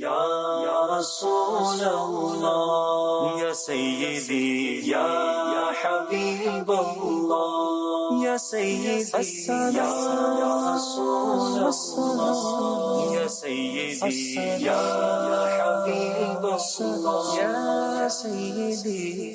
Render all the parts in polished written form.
یا رسول اللہ یا سیدی یا حبیب اللہ یا سیدی یا رسول اللہ یا سیدی یا حبیب اللہ یا سیدی.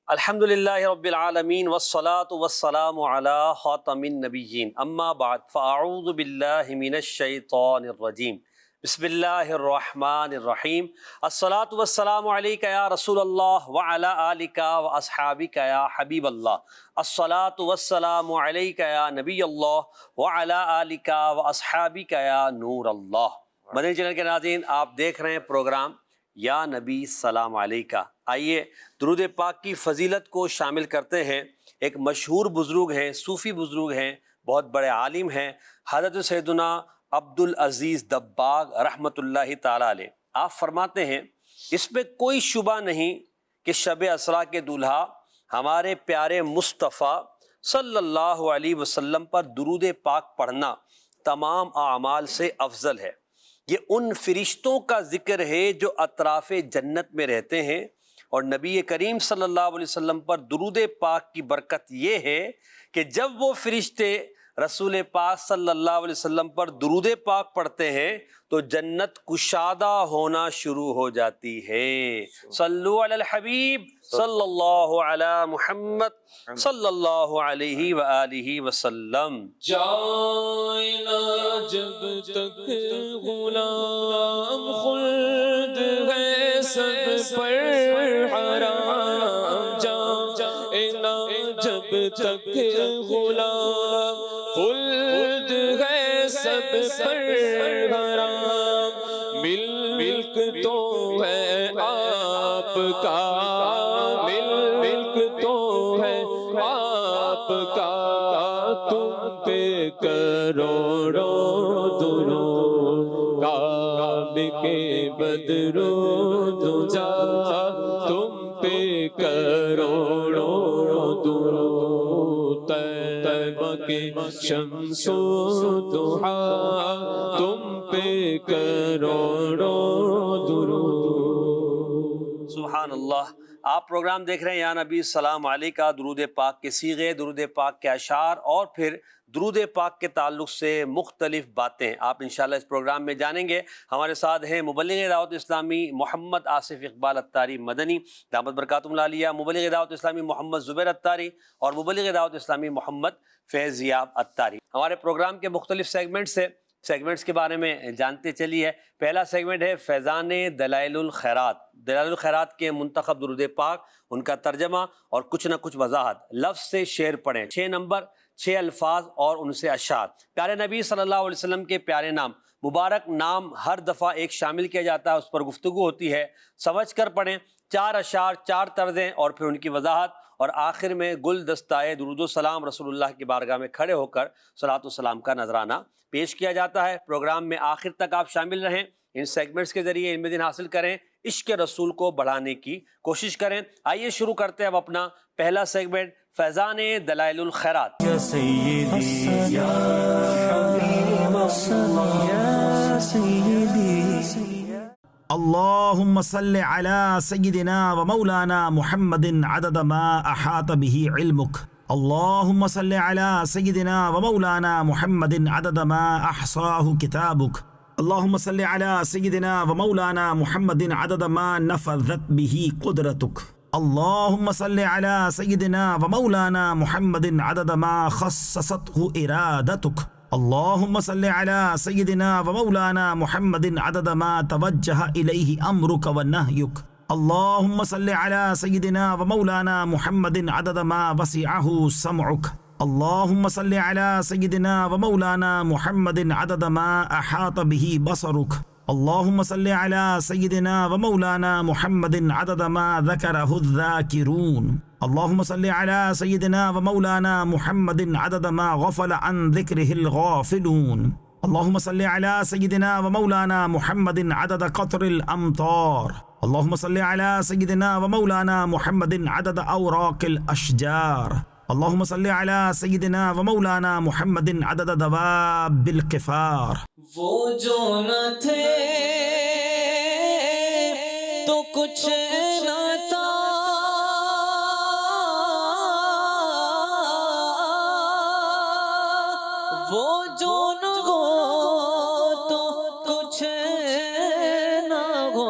الحمدللہ رب العالمین والصلاة والسلام علی خاتم النبیین اما بعد فاعوذ باللہ من الشیطان الرجیم بسم اللہ الرحمن الرحیم. الصلاة والسلام علیک یا رسول اللہ وعلی آلک واصحابک یا حبیب اللہ. الصلاة والسلام علیک یا نبی اللہ وعلی آلک واصحابک یا نور اللہ. مدنی چینل کے ناظرین، آپ دیکھ رہے ہیں پروگرام یا نبی سلام علیکہ. آئیے درود پاک کی فضیلت کو شامل کرتے ہیں. ایک مشہور بزرگ ہیں، صوفی بزرگ ہیں، بہت بڑے عالم ہیں، حضرت سیدنا عبدالعزیز دباغ رحمۃ اللہ تعالیٰ علیہ. آپ فرماتے ہیں اس میں کوئی شبہ نہیں کہ شب اسرا کے دولہا ہمارے پیارے مصطفیٰ صلی اللہ علیہ وسلم پر درود پاک پڑھنا تمام اعمال سے افضل ہے. یہ ان فرشتوں کا ذکر ہے جو اطراف جنت میں رہتے ہیں، اور نبی کریم صلی اللہ علیہ وسلم پر درود پاک کی برکت یہ ہے کہ جب وہ فرشتے رسول پاک صلی اللہ علیہ وسلم پر درود پاک پڑھتے ہیں تو جنت کشادہ ہونا شروع ہو جاتی ہے. صلو علی الحبیب صلی اللہ علی محمد صلی اللہ علیہ وآلہ وسلم. جائے نہ جب تک غلام خلد ہے سب پر حرام. جائے نہ جب تک غلام خلد ہے سب پر حرام. ملک تو ہے آپ کا، ملک تو ہے آپ کا، تم پہ کروڑوں درود، کعبے کے بدرود جا تم پہ کروڑوں درود. طیبہ کے شمس و ضحیٰ تم پہ کروڑوں درود. سبحان اللہ. آپ پروگرام دیکھ رہے ہیں یا نبی سلام علیکہ. درود پاک کے صیغے، درود پاک کے اشعار اور پھر درود پاک کے تعلق سے مختلف باتیں آپ انشاءاللہ اس پروگرام میں جانیں گے. ہمارے ساتھ ہیں مبلغ دعوت اسلامی محمد آصف اقبال اتاری مدنی دامت برکاتہم العالیہ، مبلغ دعوت اسلامی محمد زبیر اتاری اور مبلغ دعوت اسلامی محمد فیض یاب اتاری. ہمارے پروگرام کے مختلف سیگمنٹس کے بارے میں جانتے چلیے. پہلا سیگمنٹ ہے فیضان دلائل الخیرات. دلائل الخیرات کے منتخب درود پاک، ان کا ترجمہ اور کچھ نہ کچھ وضاحت. لفظ سے شعر پڑھیں. 6 نمبر، 6 الفاظ اور ان سے اشعار. پیارے نبی صلی اللہ علیہ وسلم کے پیارے نام، مبارک نام ہر دفعہ ایک شامل کیا جاتا ہے، اس پر گفتگو ہوتی ہے. سمجھ کر پڑھیں. 4 اشعار، 4 طرزیں اور پھر ان کی وضاحت، اور آخر میں گل دستائے درود و سلام رسول اللہ کی بارگاہ میں کھڑے ہو کر صلاۃ و سلام کا نذرانہ پیش کیا جاتا ہے. پروگرام میں آخر تک آپ شامل رہیں. ان سیگمنٹس کے ذریعے علم دین حاصل کریں، عشق رسول کو بڑھانے کی کوشش کریں. آئیے شروع کرتے ہیں اب اپنا پہلا سیگمنٹ، فیضان دلائل الخیرات. یا سیدی یا حبیب اللہ یا سیدی. اللهم صل على سيدنا ومولانا محمد عدد ما أحاط به علمك. اللهم صل على سيدنا ومولانا محمد عدد ما أحصاه كتابك. اللهم صل على سيدنا ومولانا محمد عدد ما نفذت به قدرتك. اللهم صل على سيدنا ومولانا محمد عدد ما خصصته إرادتك. اللهم صل على سيدنا ومولانا محمد عدد ما توجه إليه أمرك ونهيك. اللهم صل على سيدنا ومولانا محمد عدد ما وسعه سمعك. اللهم صل على سيدنا ومولانا محمد عدد ما أحاط به بصرك. اللهم صل على سيدنا ومولانا محمد عدد ما ذكره الذاكرون. اللهم صل على سيدنا ومولانا محمد عدد ما غفل عن ذكره الغافلون. اللهم صل على سيدنا ومولانا محمد عدد قطر الأمطار. اللهم صل على سيدنا ومولانا محمد عدد أوراق الأشجار. اللهم صل على سيدنا ومولانا محمد عدد دواب القفار. وہ جو نہ تھے کچھ نہ تھا وہ جو نہ ہو تو کچھ نہ ہو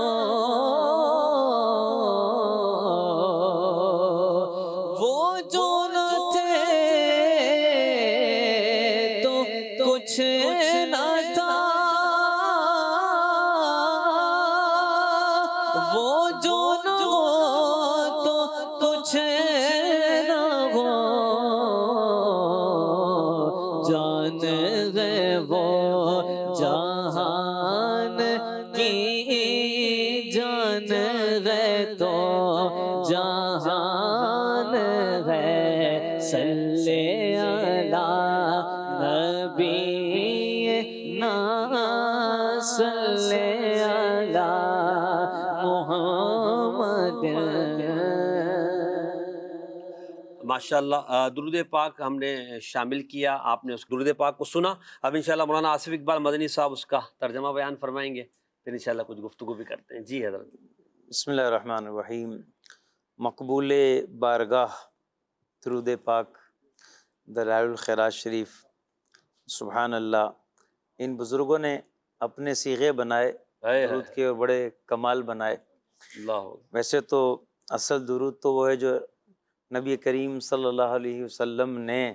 وہ جو نہ تھے تو کچھ نہ تھا وہ جو نہ ہو تو کچھ نہ ہو جان ہے وہ جہان کی جان ہے تو جہان ہے صلی علی نبی نا صلی علی محمد. ماشاءاللہ درود پاک ہم نے شامل کیا، آپ نے اس درود پاک کو سنا. اب انشاءاللہ مولانا آصف اقبال مدنی صاحب اس کا ترجمہ بیان فرمائیں گے، پھر انشاءاللہ کچھ گفتگو بھی کرتے ہیں. جی حضرت. بسم اللہ الرحمن الرحیم. مقبول بارگاہ درود پاک دلائل الخیرات شریف. سبحان اللہ، ان بزرگوں نے اپنے صیغے بنائے درود کے اور بڑے کمال بنائے. اللہ ویسے تو اصل درود تو وہ ہے جو نبی کریم صلی اللہ علیہ وسلم نے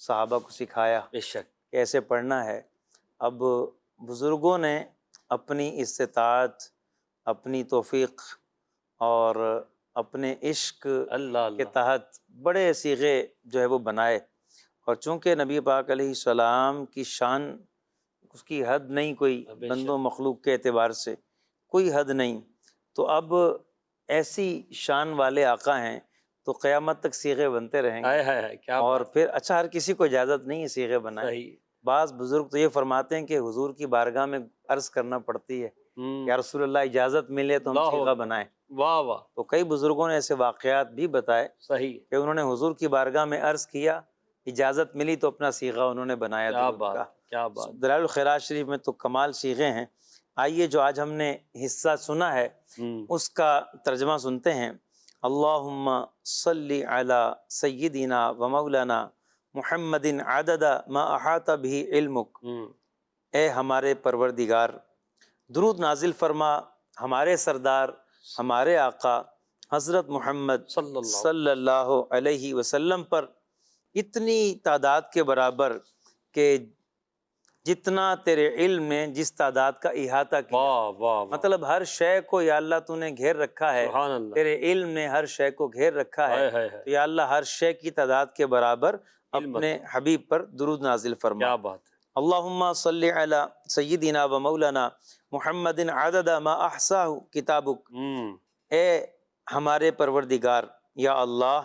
صحابہ کو سکھایا بے شک. کیسے پڑھنا ہے. اب بزرگوں نے اپنی استطاعت، اپنی توفیق اور اپنے عشق اللہ کے اللہ. تحت بڑے صیغے جو ہے وہ بنائے. اور چونکہ نبی پاک علیہ السلام کی شان، اس کی حد نہیں کوئی، بے شک. بندوں مخلوق کے اعتبار سے کوئی حد نہیں. تو اب ایسی شان والے آقا ہیں تو قیامت تک صیغے بنتے رہیں گے. کیا اور پھر اچھا، ہر کسی کو اجازت نہیں ہے صیغے بنائے. صحیح. بعض بزرگ تو یہ فرماتے ہیں کہ حضور کی بارگاہ میں عرض کرنا پڑتی ہے یا رسول اللہ اجازت ملے تو ہم اللہ صیغہ بنائیں. واہ واہ. تو کئی بزرگوں نے ایسے واقعات بھی بتائے صحیح. کہ انہوں نے حضور کی بارگاہ میں عرض کیا، اجازت ملی تو اپنا صیغہ انہوں نے بنایا. کیا درود بات کا. کیا بات. دلائل الخیرات شریف میں تو کمال صیغے ہیں. آئیے جو آج ہم نے حصہ سنا ہے اس کا ترجمہ سنتے ہیں. اللہم صلی علی سیدنا و مولانا محمد عدد ما احاط به علمک. اے ہمارے پروردگار، درود نازل فرما ہمارے سردار، ہمارے آقا حضرت محمد صلی اللہ علیہ وسلم پر اتنی تعداد کے برابر کہ جتنا تیرے علم نے جس تعداد کا احاطہ کیا. واہ واہ. مطلب ہر شے کو یا اللہ تو نے گھیر رکھا ہے، سبحان اللہ. تیرے علم نے ہر شے کو گھیر رکھا ہے. تو یا اللہ ہر شے کی تعداد کے برابر اپنے حبیب پر درود نازل فرما. کیا بات. اللہم صلی علی سیدنا و مولانا محمد عدد ما احصاہ کتابک. اے ہمارے پروردگار، یا اللہ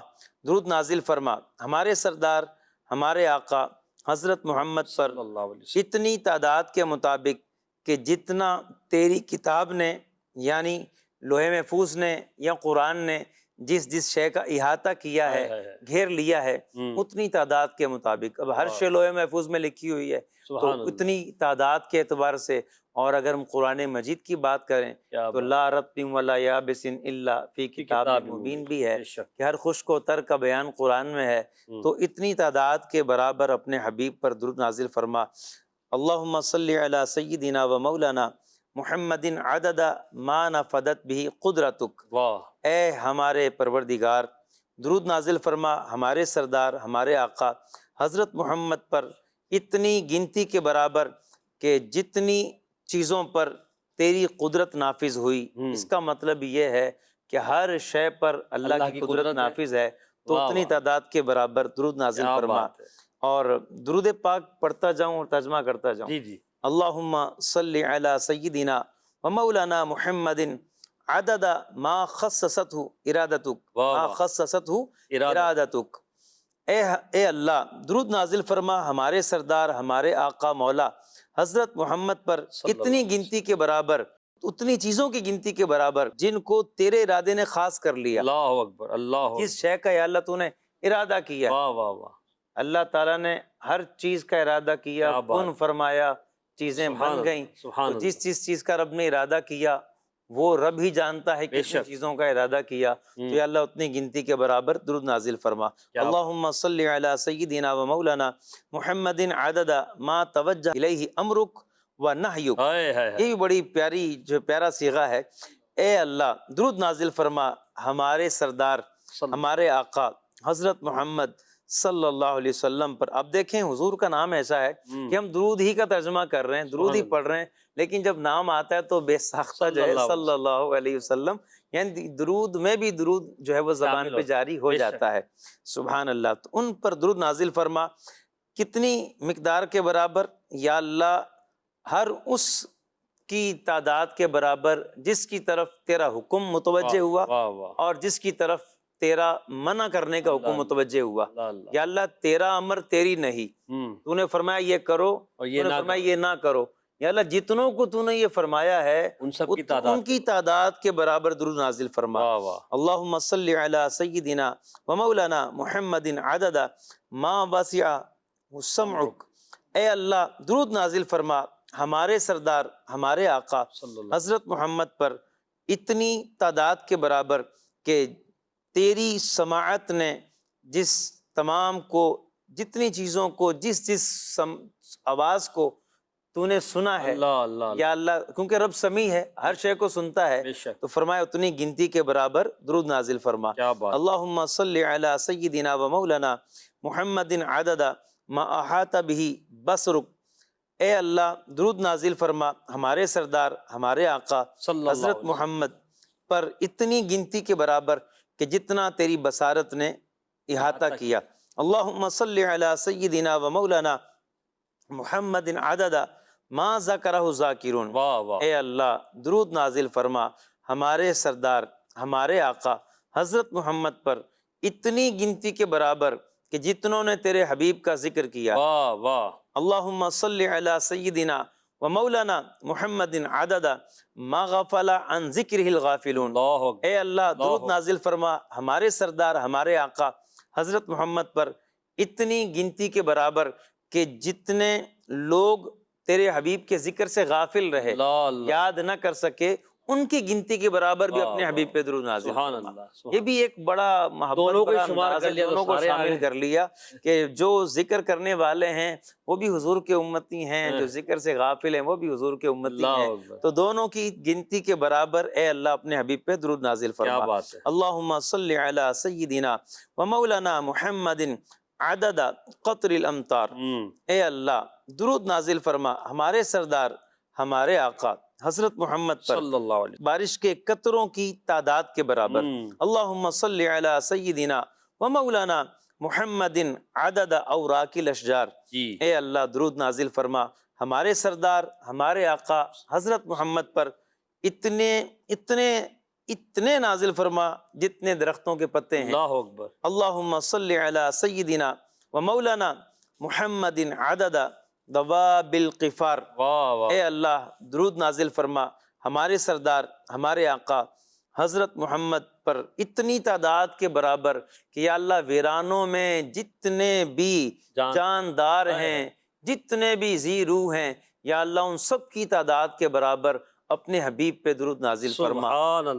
درود نازل فرما ہمارے سردار، ہمارے آقا حضرت محمد پر اتنی تعداد کے مطابق کہ جتنا تیری کتاب نے یعنی لوح محفوظ نے یا قرآن نے جس جس شے کا احاطہ کیا ہے، گھیر لیا ہے، اتنی تعداد کے مطابق. اب ہر شے لوح محفوظ میں لکھی ہوئی ہے تو اتنی تعداد کے اعتبار سے. اور اگر ہم قرآن مجید کی بات کریں تو لا رطب ولا یابس الا فی کتاب مبین بھی ہے کہ ہر خشک و تر کا بیان قرآن میں ہے. تو اتنی تعداد کے برابر اپنے حبیب پر درود نازل فرما. اللہم صلی علی سیدنا و مولانا محمد عدد ما نفدت بھی قدرتک. اے ہمارے پروردگار، درود نازل فرما ہمارے سردار، ہمارے آقا حضرت محمد پر اتنی گنتی کے برابر کہ جتنی چیزوں پر تیری قدرت نافذ ہوئی. اس کا مطلب یہ ہے کہ ہر شے پر اللہ کی قدرت نافذ ہے تو اتنی تعداد کے برابر درود نازل فرما. اور درود پاک پڑھتا جاؤں اور ترجمہ کرتا جاؤں. اللہم صلی علی سیدنا و مولانا محمد عدد ما خصصتہ ارادتک. ما خصصتہ ارادتک. اے اللہ درود نازل فرما ہمارے سردار، ہمارے آقا مولا حضرت محمد پر اتنی گنتی کے برابر، اتنی چیزوں کی گنتی کے برابر جن کو تیرے ارادے نے خاص کر لیا. اللہ اکبر. اللہ. جس شے کا یا اللہ تو نے ارادہ کیا. واہ واہ واہ. اللہ تعالیٰ نے ہر چیز کا ارادہ کیا، کن فرمایا، چیزیں بن گئیں. تو جس چیز کا رب نے ارادہ کیا وہ رب ہی جانتا ہے کتنی چیزوں کا ارادہ کیا، تو یا اللہ اتنی گنتی کے برابر درود نازل فرما۔ اللہم صلی علی سیدنا و مولانا محمد عدد ما توجہ الیہ امرک و نہیک۔ یہ بھی بڑی پیارا صیغہ ہے۔ اے اللہ درود نازل فرما ہمارے سردار، ہمارے آقا حضرت محمد صلی اللہ علیہ وسلم پر۔ اب دیکھیں حضور کا نام ایسا ہے کہ ہم درود ہی کا ترجمہ کر رہے ہیں، درود ہی پڑھ رہے ہیں، لیکن جب نام آتا ہے تو بے ساختہ جو ہے صلی اللہ علیہ وسلم، یعنی درود میں بھی درود جو ہے وہ زبان پہ جاری ہو جاتا ہے۔ سبحان اللہ۔ تو ان پر درود نازل فرما، کتنی مقدار کے برابر؟ یا اللہ ہر اس کی تعداد کے برابر جس کی طرف تیرا حکم متوجہ ہوا اور جس کی طرف تیرا منع کرنے کا حکم متوجہ ہوا۔ یا اللہ تیرا امر تیری نہیں، تو نے فرمایا یہ کرو، تو نے فرمایا یہ نہ کرو۔ یا اللہ جتنوں کو تو نے یہ فرمایا ہے ان کی تعداد کے برابر درود نازل فرما۔ اللہم صلی علی سیدنا و مولانا محمد عدد ما وسع سمعک۔ اے اللہ درود نازل فرما ہمارے سردار، ہمارے آقا حضرت محمد پر اتنی تعداد کے برابر کہ تیری سماعت نے جس تمام کو، جتنی چیزوں کو، جس آواز کو تو نے سنا ہے یا اللہ، کیونکہ رب سمیع ہے، ہر شے کو سنتا ہے، تو فرمایا اتنی گنتی کے برابر درود نازل فرما۔ اللہم صلی علی سیدنا و مولانا محمد عدد ما احاط بہ بصرک۔ اے اللہ درود نازل فرما ہمارے سردار، ہمارے آقا حضرت محمد پر اتنی گنتی کے برابر کہ جتنا تیری بصارت نے احاطہ کیا۔ اللہم صلی علی سیدنا و مولانا محمد عدد ما ذکرہ الذاکرون۔ اے اللہ درود نازل فرما ہمارے سردار، ہمارے آقا حضرت محمد پر اتنی گنتی کے برابر کہ جتنوں نے تیرے حبیب کا ذکر کیا۔ اللہم صلی علی سیدنا و مولانا محمد عدد ما غفل عن ذکرہ الغافلون۔ اے اللہ درود نازل فرما ہمارے سردار، ہمارے آقا حضرت محمد پر اتنی گنتی کے برابر کہ جتنے لوگ تیرے حبیب کے ذکر سے غافل رہے، یاد نہ کر سکے، ان کی گنتی کے برابر بھی اپنے حبیب پہ درود نازل فرما۔ یہ بھی ایک بڑا محبت، دونوں کو شامل کر لیا کہ جو ذکر کرنے والے ہیں وہ بھی حضور کے امتی ہیں، جو ذکر سے غافل ہیں وہ بھی حضور کے امتی ہیں، تو دونوں کی گنتی کے برابر اے اللہ اپنے حبیب پہ درود نازل فرما۔ اللہم صلی علی سیدنا و مولانا محمد عدد قطر الامطار۔ اے اللہ درود نازل فرما ہمارے سردار، ہمارے آقا حضرت محمد پر بارش کے قطروں کی تعداد کے برابر۔ اللہم صلی علی سیدنا و مولانا محمد عدد اوراق الاشجار۔ اے اللہ درود نازل فرما ہمارے سردار، ہمارے آقا حضرت محمد پر اتنے نازل فرما جتنے درختوں کے پتے ہیں۔ اللہم صلی علی سیدنا و مولانا محمد عدد دواب القفار۔ اے اللہ درود نازل فرما ہمارے سردار، ہمارے آقا حضرت محمد پر اتنی تعداد کے برابر کہ یا اللہ ویرانوں میں جتنے بھی جاندار ہیں، جتنے بھی ذی روح ہیں، یا اللہ ان سب کی تعداد کے برابر اپنے حبیب پہ درود نازل فرما۔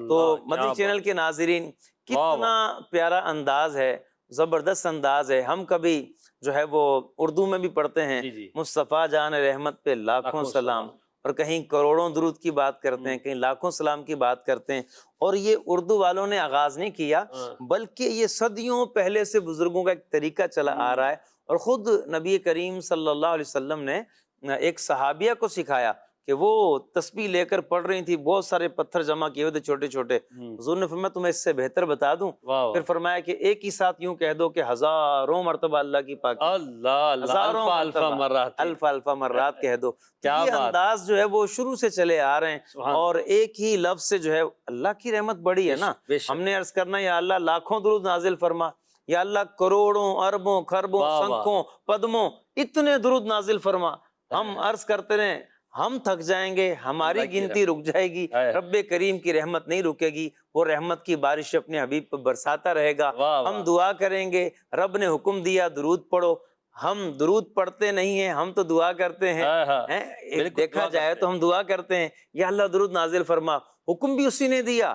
تو مدنی چینل کے ناظرین کتنا پیارا انداز ہے، زبردست انداز ہے۔ ہم کبھی جو ہے وہ اردو میں بھی پڑھتے ہیں مصطفیٰ جان رحمت پہ لاکھوں سلام، اور کہیں کروڑوں درود کی بات کرتے ہیں، کہیں لاکھوں سلام کی بات کرتے ہیں، اور یہ اردو والوں نے آغاز نہیں کیا بلکہ یہ صدیوں پہلے سے بزرگوں کا ایک طریقہ چلا آ رہا ہے، اور خود نبی کریم صلی اللہ علیہ وسلم نے ایک صحابیہ کو سکھایا کہ وہ تسبیح لے کر پڑھ رہی تھی، بہت سارے پتھر جمع کیے ہوئے تھے چھوٹے چھوٹے، حضور نے فرمایا تمہیں اس سے بہتر بتا دوں؟ پھر فرمایا کہ ایک ہی ساتھ یوں کہہ دو کہ ہزاروں مرتبہ اللہ کی پاکی، ہزاروں الف مرات کہہ دو۔ یہ انداز جو ہے وہ شروع سے چلے آ رہے ہیں، اور ایک ہی لفظ سے جو ہے اللہ کی رحمت بڑی ہے نا۔ ہم نے عرض کرنا یا اللہ لاکھوں درود نازل فرما، یا اللہ کروڑوں اربوں خربوں سنکھوں پدموں اتنے درود نازل فرما۔ ہم عرض کرتے رہیں ہم تھک جائیں گے، ہماری گنتی رک جائے گی، رب کریم کی رحمت نہیں رکے گی، وہ رحمت کی بارش اپنے حبیب پر برساتا رہے گا۔ ہم دعا کریں گے، رب نے حکم دیا درود پڑھو، ہم درود پڑھتے نہیں ہیں، ہم تو دعا کرتے ہیں۔ دیکھا جائے تو ہم دعا کرتے ہیں یا اللہ درود نازل فرما، حکم بھی اسی نے دیا،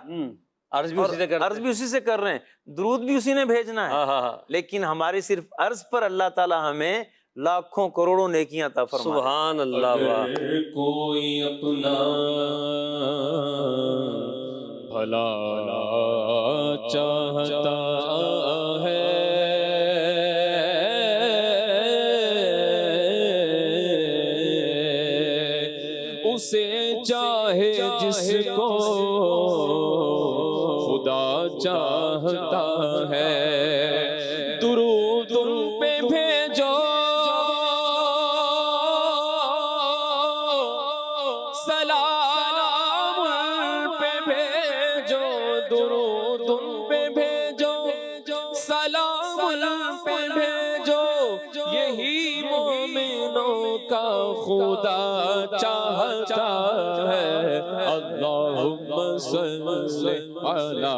عرض بھی اسی سے کرتے عرض بھی اسی سے کر رہے ہیں، درود بھی اسی نے بھیجنا ہے، لیکن ہماری صرف عرض پر اللہ تعالی ہمیں لاکھوں کروڑوں نیکیاں عطا فرمائے۔ سبحان اللہ، واہ۔ اگر کوئی اپنا بھلا چاہتا ہے اسے چاہے جس کو خدا چاہتا ہے، درود ان پہ بھیجو، سلام ان پہ بھیجو، درود ان پہ بھیجو، سلام ان پہ بھیجو، یہی مومنوں کا خدا چاہتا ہے۔ اللہم صلی علی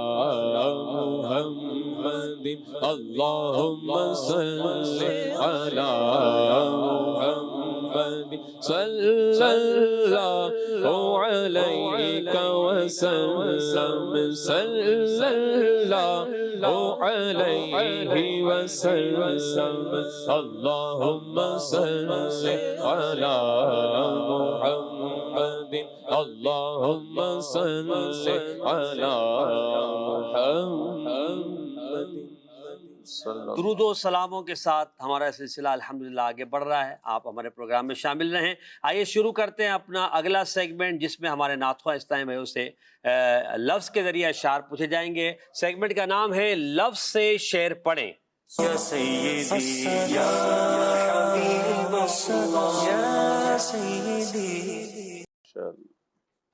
محمد، اللہم صلی علی محمد، صلی اللہ علیہ وسلم، صلی اللہ علیہ وسلم، اللہم صلی علی محمد، اللہم صلی علی محمد۔ درود و سلاموں کے ساتھ ہمارا سلسلہ الحمدللہ آگے بڑھ رہا ہے، آپ ہمارے پروگرام میں شامل رہیں۔ آئیے شروع کرتے ہیں اپنا اگلا سیگمنٹ، جس میں ہمارے نعتخواں اسلامی بھائیوں سے لفظ کے ذریعے اشعار پوچھے جائیں گے۔ سیگمنٹ کا نام ہے لفظ سے شعر پڑھیں۔ یا سیدی یا حبیب السلام یا سیدی۔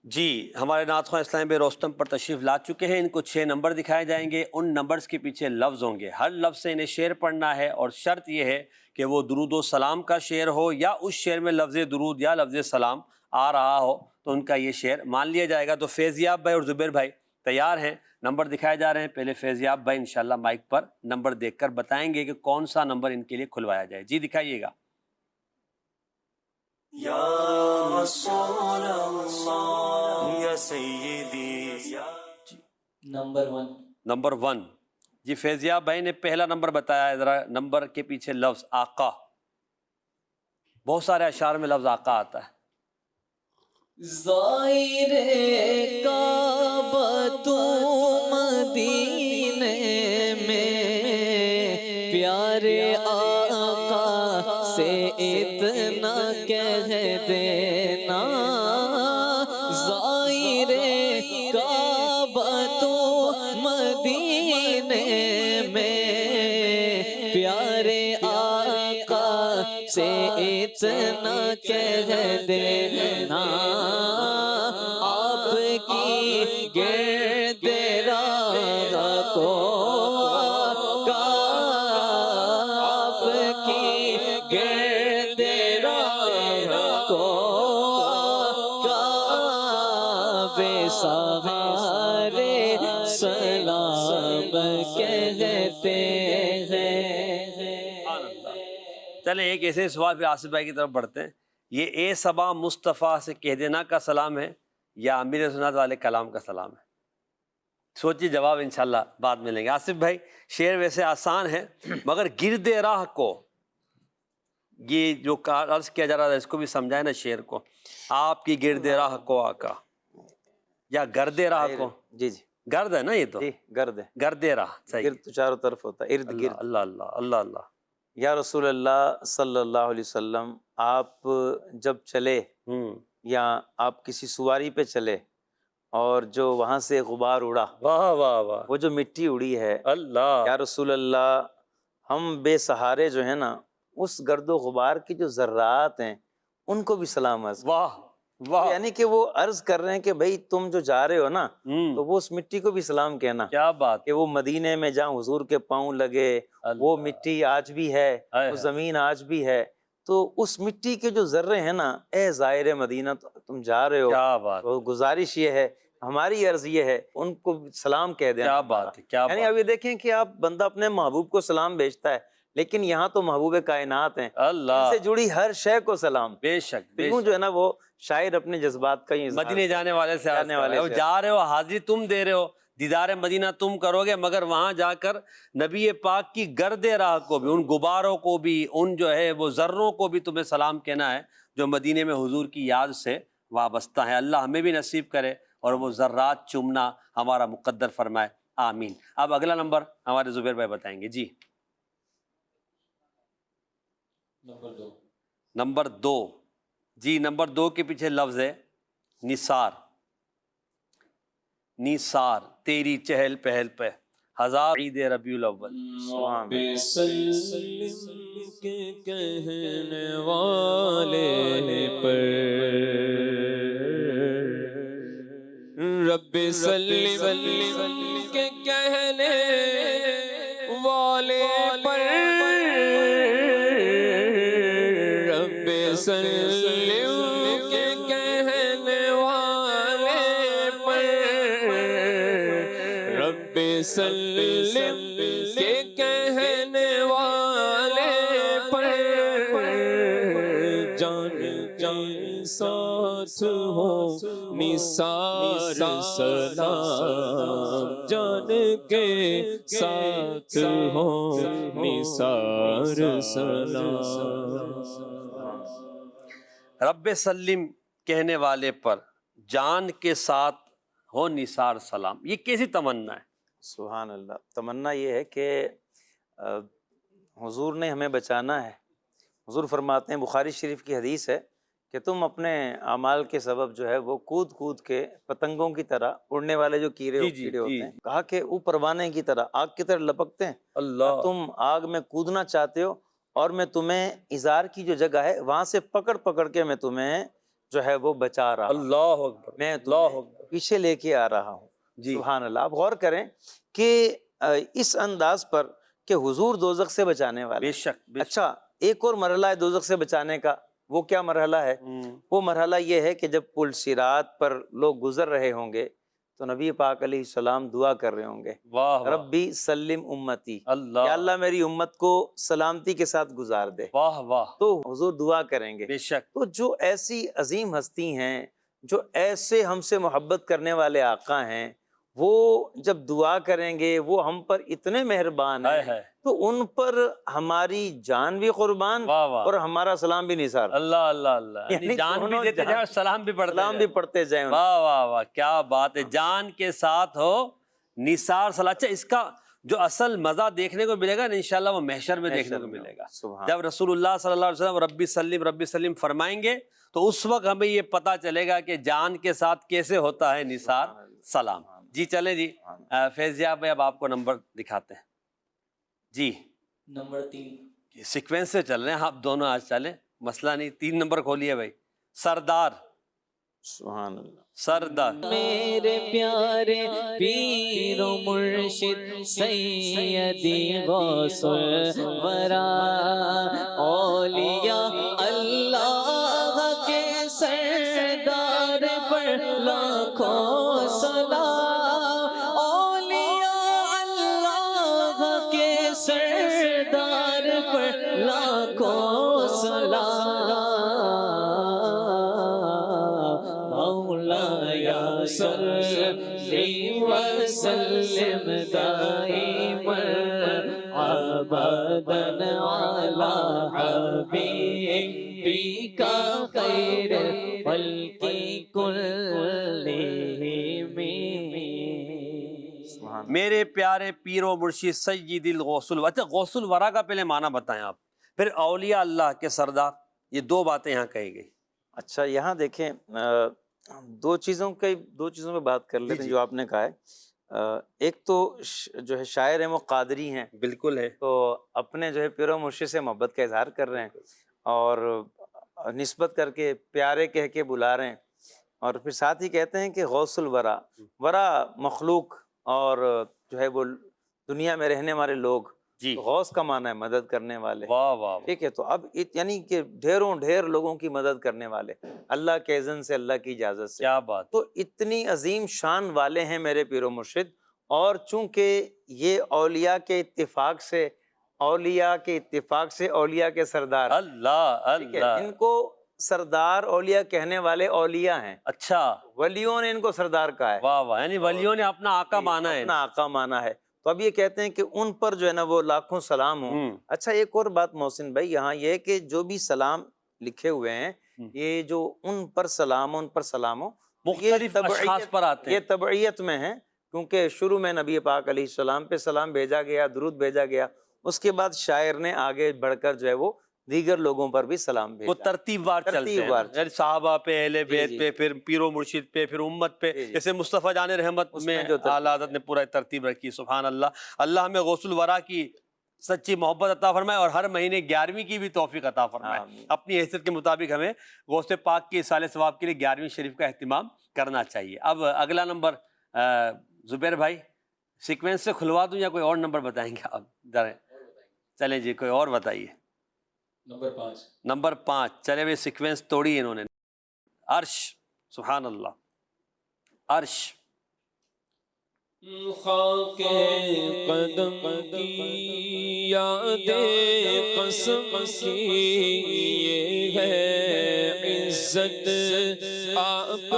جی، ہمارے نعتخواں اسلامی بھائی روستم پر تشریف لا چکے ہیں۔ ان کو 6 نمبر دکھائے جائیں گے، ان نمبرز کے پیچھے لفظ ہوں گے، ہر لفظ سے انہیں شعر پڑھنا ہے، اور شرط یہ ہے کہ وہ درود و سلام کا شعر ہو، یا اس شعر میں لفظ درود یا لفظ سلام آ رہا ہو تو ان کا یہ شعر مان لیا جائے گا۔ تو فیضیاب بھائی اور زبیر بھائی تیار ہیں، نمبر دکھائے جا رہے ہیں۔ پہلے فیضیاب بھائی انشاءاللہ مائک پر نمبر دیکھ کر بتائیں گے کہ کون سا نمبر ان کے لیے کھلوایا جائے۔ جی دکھائیے گا۔ یا رسول اللہ یا سیدی۔ نمبر 1۔ نمبر 1 جی، فیضیاب بھائی نے پہلا نمبر بتایا ہے، ذرا نمبر کے پیچھے لفظ آقا۔ بہت سارے اشعار میں لفظ آقا آتا ہے۔ زائر کعبہ تو مدینے میں، پیارے آقا سے اتنا کہہ دینا، زائر کعبہ تو مدینے میں، پیارے آقا سے اتنا کہہ دینا، آپ کی گرد راہ کو آقا، آپ کی گرد راہ کو آقا، بے سہارے سلام کہتے ہیں۔ چلیں ایک ایسے سوال پہ آصف بھائی کی طرف بڑھتے ہیں۔ یہ اے صبا مصطفیٰ سے کہہ دینا کا سلام ہے یا امیر سنت والے کلام کا سلام ہے؟ سوچیے، جواب انشاءاللہ بعد میں لیں گے۔ آصف بھائی شعر ویسے آسان ہے، مگر گرد راہ کو، یہ جو عرض کیا جا رہا ہے اس کو بھی سمجھائے نا شعر کو۔ آپ کی گرد راہ کو آقا، یا گرد راہ کو، جی جی گرد ہے نا یہ تو، جی، گرد ہے، گرد راہ، صحیح۔ گرد تو چاروں طرف ہوتا ہے، ارد گرد۔ اللہ اللہ اللہ اللہ۔ یا رسول اللہ صلی اللہ علیہ وسلم، آپ جب چلے یا آپ کسی سواری پہ چلے اور جو وہاں سے غبار اڑا، واہ واہ واہ، وہ جو مٹی اڑی ہے، اللہ، یا رسول اللہ ہم بے سہارے جو ہیں نا، اس گرد و غبار کی جو ذرات ہیں ان کو بھی سلام عرض، واہ واہ، یعنی کہ وہ عرض کر رہے ہیں کہ بھائی تم جو جا رہے ہو نا، تو وہ اس مٹی کو بھی سلام کہنا، کیا بات، کہ وہ مدینے میں جہاں حضور کے پاؤں لگے، وہ مٹی آج بھی ہے، وہ زمین آج بھی ہے، تو اس مٹی کے جو ذرے ہیں نا، اے زائر مدینہ تم جا رہے ہو، کیا بات، تو گزارش یہ ہے، ہماری عرض یہ ہے ان کو سلام کہہ دیں۔ کیا بات ہے، کیا یعنی بات، اب یہ دیکھیں کہ آپ بندہ اپنے محبوب کو سلام بھیجتا ہے، لیکن یہاں تو محبوب کائنات ہیں، اللہ، ان سے جڑی ہر شے کو سلام، بے شک بے یوں جو ہے نا وہ شاعر اپنے جذبات کا ہی مدینے جانے والے سے عرض جانے کر رہا والے ہے، وہ سے جا رہے ہو، حاضری تم دے رہے ہو، دیدار مدینہ تم کرو گے، مگر وہاں جا کر نبی پاک کی گرد راہ کو بھی، ان غباروں کو بھی، ان جو ہے وہ ذروں کو بھی تمہیں سلام کہنا ہے جو مدینے میں حضور کی یاد سے وابستہ ہیں۔ اللہ ہمیں بھی نصیب کرے اور وہ ذرات چومنا ہمارا مقدر فرمائے، آمین۔ اب اگلا نمبر ہمارے زبیر بھائی بتائیں گے جی۔ نمبر 2 جی، نمبر 2 کے پیچھے لفظ ہے نثار۔ نثار، تیری چہل پہل پہ ہزار عید ربیع الاول۔ سبحان اللہ۔ سلم کے کہنے والے پر رب سلم کے کہنے والے پر رب سلم کے کہنے والے پر رب سلم کے کہنے والے پر جان جان ساتھ ہو نثار سلام، جان کے ساتھ ہو نثار سلام۔ رب سلم کہنے والے پر جان کے ساتھ ہو نثار سلام، یہ کیسی تمنا ہے؟ سبحان اللہ۔ تمنا یہ ہے کہ حضور نے ہمیں بچانا ہے۔ حضور فرماتے ہیں، بخاری شریف کی حدیث ہے کہ تم اپنے اعمال کے سبب جو ہے وہ کود کود کے پتنگوں کی طرح، اڑنے والے جو کیڑے ہوتے ہیں، کہا کہ وہ پروانے کی طرح آگ کی طرح لپکتے ہیں، اللہ، تم آگ میں کودنا چاہتے ہو اور میں تمہیں ازار کی جو جگہ ہے وہاں سے پکڑ پکڑ کے میں تمہیں جو ہے وہ بچا رہا ہوں، اللہ اکبر، میں اللہ تمہیں اکبر پیچھے لے کے آ رہا ہوں۔ جی، سبحان اللہ۔ آپ غور کریں کہ اس انداز پر کہ حضور دوزخ سے بچانے والے۔ بے شک، بے شک۔ اچھا، ایک اور مرحلہ ہے دوزخ سے بچانے کا، وہ کیا مرحلہ ہے؟ وہ مرحلہ یہ ہے کہ جب پل صراط پر لوگ گزر رہے ہوں گے تو نبی پاک علیہ السلام دعا کر رہے ہوں گے، واہ واہ، ربی سلم امتی، یا اللہ، اللہ میری امت کو سلامتی کے ساتھ گزار دے، واہ واہ، تو حضور دعا کریں گے۔ بے شک، تو جو ایسی عظیم ہستی ہیں، جو ایسے ہم سے محبت کرنے والے آقا ہیں، وہ جب دعا کریں گے، وہ ہم پر اتنے مہربان ہائے ہیں، ہائے، تو ان پر ہماری جان بھی قربان واہ واہ، اور ہمارا سلام بھی نثار، اللہ اللہ اللہ، یعنی یعنی جان بھی دونوں دیتے جائیں اور سلام بھی پڑھتے سلام جائیں۔ بھی پڑھتے جائیں۔ واہ واہ واہ، کیا بات ہے، جان کے ساتھ ہو نثار سلام۔ اچھا، اس کا جو اصل مزہ دیکھنے کو ملے گا نا انشاءاللہ وہ محشر میں دیکھنے کو ملے گا، سبحان جب رسول اللہ صلی اللہ علیہ وسلم ربی سلم فرمائیں گے تو اس وقت ہمیں یہ پتہ چلے گا کہ جان کے ساتھ کیسے ہوتا ہے نثار سلام۔ جی چلیں جی، فیضیہ بھائی اب آپ کو نمبر دکھاتے ہیں جی۔ نمبر 3 سیکوینس سے چل رہے ہیں آپ دونوں، آج چلیں، مسئلہ نہیں، 3 نمبر کھولیے بھائی۔ سردار، سبحان اللہ۔ سردار، میرے پیارے پیر و مرشد سیدی غوث الورا، اولیاء اللہ کے سردار پر لاکھوں سلام، اولیاء اللہ کے سردار پر لاکھوں سلام، مولایا صلی وسلم دائما ابدا علی حبیبک خیر الخلق کلہم۔ میرے پیارے پیر و مرشد سید الغوث الورا۔ اچھا، غوث الورا کا پہلے معنی بتائیں آپ، پھر اولیاء اللہ کے سردار، یہ 2 باتیں یہاں کہی گئی۔ اچھا، یہاں دیکھیں، 2 چیزوں پہ بات کر لیتے ہیں جو آپ نے کہا ہے۔ ایک تو جو ہے شاعر ہیں وہ قادری ہیں، بالکل ہے، تو اپنے جو ہے پیر و مرشد سے محبت کا اظہار کر رہے ہیں اور نسبت کر کے پیارے کہہ کے بلا رہے ہیں، اور پھر ساتھ ہی کہتے ہیں کہ غوث الورا، ورا مخلوق اور جو ہے وہ دنیا میں رہنے والے لوگ، جی، غوث کا معنی ہے مدد کرنے والے، واہ واہ، ٹھیک ہے؟ تو اب یعنی کہ ڈھیروں ڈھیر لوگوں کی مدد کرنے والے، اللہ کے اذن سے، اللہ کی اجازت سے، کیا بات، تو اتنی عظیم شان والے ہیں میرے پیر و مرشد، اور چونکہ یہ اولیاء کے اتفاق سے اولیاء کے سردار، اللہ ٹھیک ہے؟ اللہ، ان کو سردار اولیاء کہنے والے اولیاء ہیں، اچھا، ولیوں نے ان کو سردار کہا ہے، واہ واہ، یعنی ولیوں نے اپنا آقا مانا ہے. اپنا آقا مانا ہے. تو اب یہ کہتے ہیں کہ ان پر جو ہے نا وہ لاکھوں سلام ہوں. اچھا ایک اور بات محسن بھائی یہاں یہ ہے کہ جو بھی سلام لکھے ہوئے ہیں یہ جو ان پر سلام ہو، ان پر سلام ہو، مختلف اشخاص پر آتے ہیں. یہ تبعیت میں ہیں، کیونکہ شروع میں نبی پاک علیہ السلام پہ سلام بھیجا گیا، درود بھیجا گیا، اس کے بعد شاعر نے آگے بڑھ کر جو ہے وہ دیگر لوگوں پر بھی سلام وہ بھیجا. ترتیب وار چلتے ہیں، یعنی صحابہ پہ، اہل بیت پہ، پھر پیر و مرشد پہ، پھر امت پہ. جیسے مصطفیٰ جان رحمت میں اعلیٰ حضرت نے پورا ترتیب رکھی. سبحان اللہ. اللہ ہمیں غوث الورا کی سچی محبت عطا فرمائے اور ہر مہینے 11ویں کی بھی توفیق عطا فرمائے. اپنی حیثیت کے مطابق ہمیں غوث پاک کی اصال ثواب کے لیے 11ویں شریف کا اہتمام کرنا چاہیے. اب اگلا نمبر زبیر بھائی سیکوینس سے کھلوا دوں یا کوئی اور نمبر بتائیں گے آپ؟ چلیں جی کوئی اور بتائیے. نمبر 5. چلے وہ سیکوینس توڑی انہوں نے. عرش. سبحان اللہ. عرش. خاک قدم کی یاد قسم کی یہ ہے عزت آپ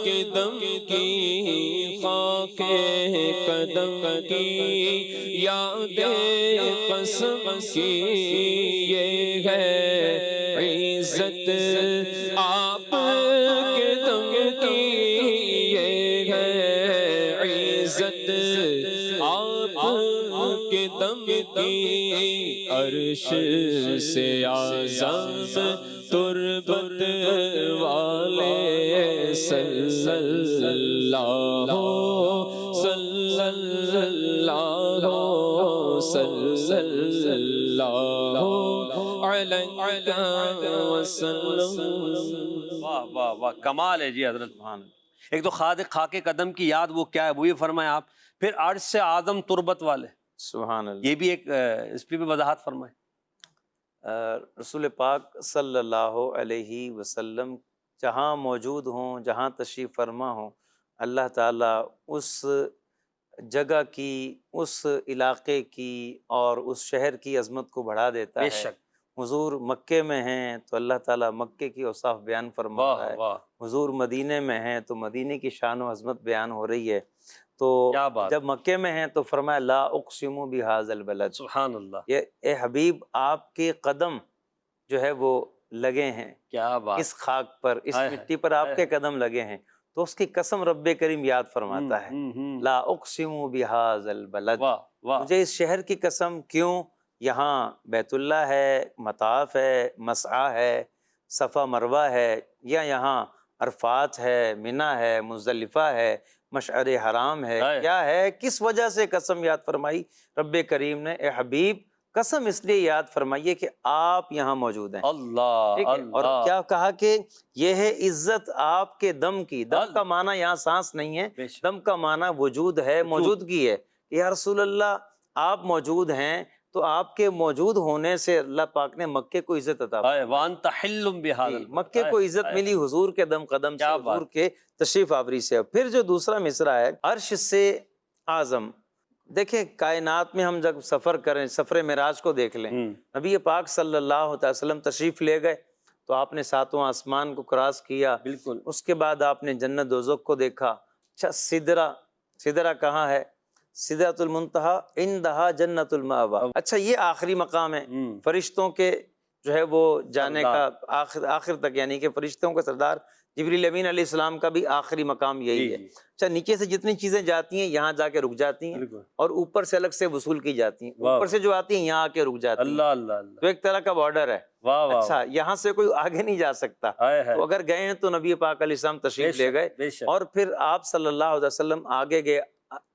کے دم کی. خاک قدم کی یاد قسم کی یہ ہے عزت آپ کے دم کی یہ ہے عزت آپ کے دم کی. عرش سے اعظم تربت والے صلی اللہ صلی اللہ صلی اللہ علیہ وسلم. واہ واہ واہ، کمال ہے جی حضرت. ایک تو خاک قدم کی یاد وہ کیا ہے وہ یہ فرمائیں آپ، پھر عرش سے اعظم تربت والے. سبحان اللہ. یہ بھی ایک اس پہ بھی وضاحت فرمائیں. رسول پاک صلی اللہ علیہ وسلم جہاں موجود ہوں، جہاں تشریف فرما ہوں، اللہ تعالیٰ اس جگہ کی، اس علاقے کی اور اس شہر کی عظمت کو بڑھا دیتا ہے. بے شک. حضور مکے میں ہیں تو اللہ تعالیٰ مکے کی اوصاف بیان فرماتا ہے. حضور مدینے میں ہیں تو مدینے کی شان و عظمت بیان ہو رہی ہے. تو جب مکے میں ہیں تو فرمایا لا اقسم بہذا البلد. سبحان اللہ. یہ اے حبیب آپ کے قدم جو ہے وہ لگے ہیں، کیا بات، اس خاک پر، اس مٹی پر آپ کے قدم لگے ہیں، تو اس کی قسم رب کریم یاد فرماتا ہے. لا اقسم بہذا البلد. مجھے اس شہر کی قسم. کیوں؟ یہاں بیت اللہ ہے، مطاف ہے، مسعی ہے، صفا مروہ ہے، یا یہاں عرفات ہے، منی ہے، مزدلفہ ہے، مشعر حرام ہے، کیا ہے؟ کس وجہ سے قسم یاد فرمائی رب کریم نے؟ اے حبیب قسم اس لیے یاد فرمائیے کہ آپ یہاں موجود ہیں. اللہ. اور کیا کہا کہ یہ ہے عزت آپ کے دم کی. دم کا معنی یہاں سانس نہیں ہے، دم کا معنی وجود ہے، موجودگی ہے. یا رسول اللہ آپ موجود ہیں تو آپ کے موجود ہونے سے اللہ پاک نے مکے کو عزت عطا فرمائی. مکے کو عزت ملی حضور کے دم قدم سے، حضور کے تشریف آوری سے. پھر جو دوسرا مصرع ہے عرش سے اعظم. دیکھیں کائنات میں ہم جب سفر کریں، سفر معراج کو دیکھ لیں، نبی پاک صلی اللہ علیہ وسلم تشریف لے گئے تو آپ نے ساتواں آسمان کو کراس کیا. بالکل. اس کے بعد آپ نے جنت دوزخ کو دیکھا. اچھا سدرہ کہاں ہے؟ سدرۃ المنتہی عندہا جنت المأوی. اچھا یہ آخری مقام ہے فرشتوں کے جو ہے وہ جانے کا، آخر تک، یعنی کہ فرشتوں کا سردار جبریل امین علیہ السلام کا بھی آخری مقام یہی ہے. اچھا نیچے سے جتنی چیزیں جاتی ہیں یہاں جا کے رک جاتی ہیں، اور اوپر سے الگ سے وصول کی جاتی ہیں. اوپر سے جو آتی ہیں یہاں آ کے رک جاتی ہیں. تو ایک طرح کا بارڈر ہے. اچھا یہاں سے کوئی آگے نہیں جا سکتا. تو اگر گئے ہیں تو نبی پاک علیہ السلام تشریف لے گئے، اور پھر آپ صلی اللہ علیہ وسلم آگے گئے،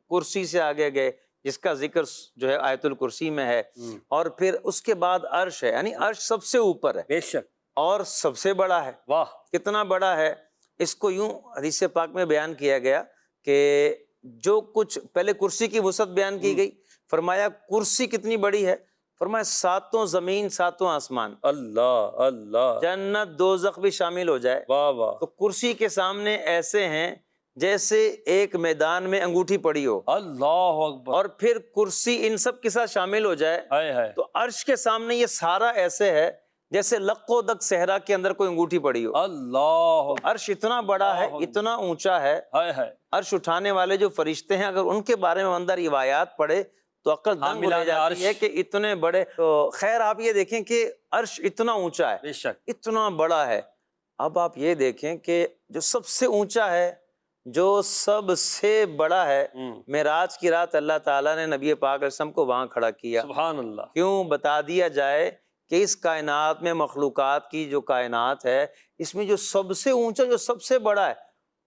کرسی سے آگے گئے جس کا ذکر جو ہے آیت الکرسی میں ہے. اور پھر اس کے بعد عرش ہے، یعنی عرش سب سے اوپر ہے. بے شک. اور سب سے بڑا ہے. واہ کتنا بڑا ہے! اس کو یوں حدیث پاک میں بیان کیا گیا کہ جو کچھ پہلے کرسی کی وسعت بیان کی گئی، فرمایا کرسی کتنی بڑی ہے؟ فرمایا 7 زمین 7 آسمان، اللہ اللہ، جنت دوزخ بھی شامل ہو جائے. واہ واہ. تو کرسی کے سامنے ایسے ہیں جیسے ایک میدان میں انگوٹھی پڑی ہو. اللہ اکبر. اور پھر کرسی ان سب کے ساتھ شامل ہو جائے تو عرش کے سامنے یہ سارا ایسے ہے جیسے لقو دک صحرا کے اندر کوئی انگوٹھی پڑی ہو. اللہ عرش اتنا بڑا ہے, اتنا اونچا ہے. عرش اٹھانے والے جو فرشتے ہیں, اگر ان کے بارے میں اندر روایات پڑھے تو عقل دنگ ہو جاتی ہے کہ اتنے بڑے. تو خیر آپ یہ دیکھیں کہ عرش اتنا اونچا ہے, بے شک اتنا بڑا ہے. اب آپ یہ دیکھیں کہ جو سب سے اونچا ہے, جو سب سے بڑا ہے, معراج کی رات اللہ تعالیٰ نے نبی پاک علیہ السلام کو وہاں کھڑا کیا. سبحان اللہ. کیوں؟ بتا دیا جائے کہ اس کائنات میں, مخلوقات کی جو کائنات ہے, اس میں جو سب سے اونچا, جو سب سے بڑا ہے,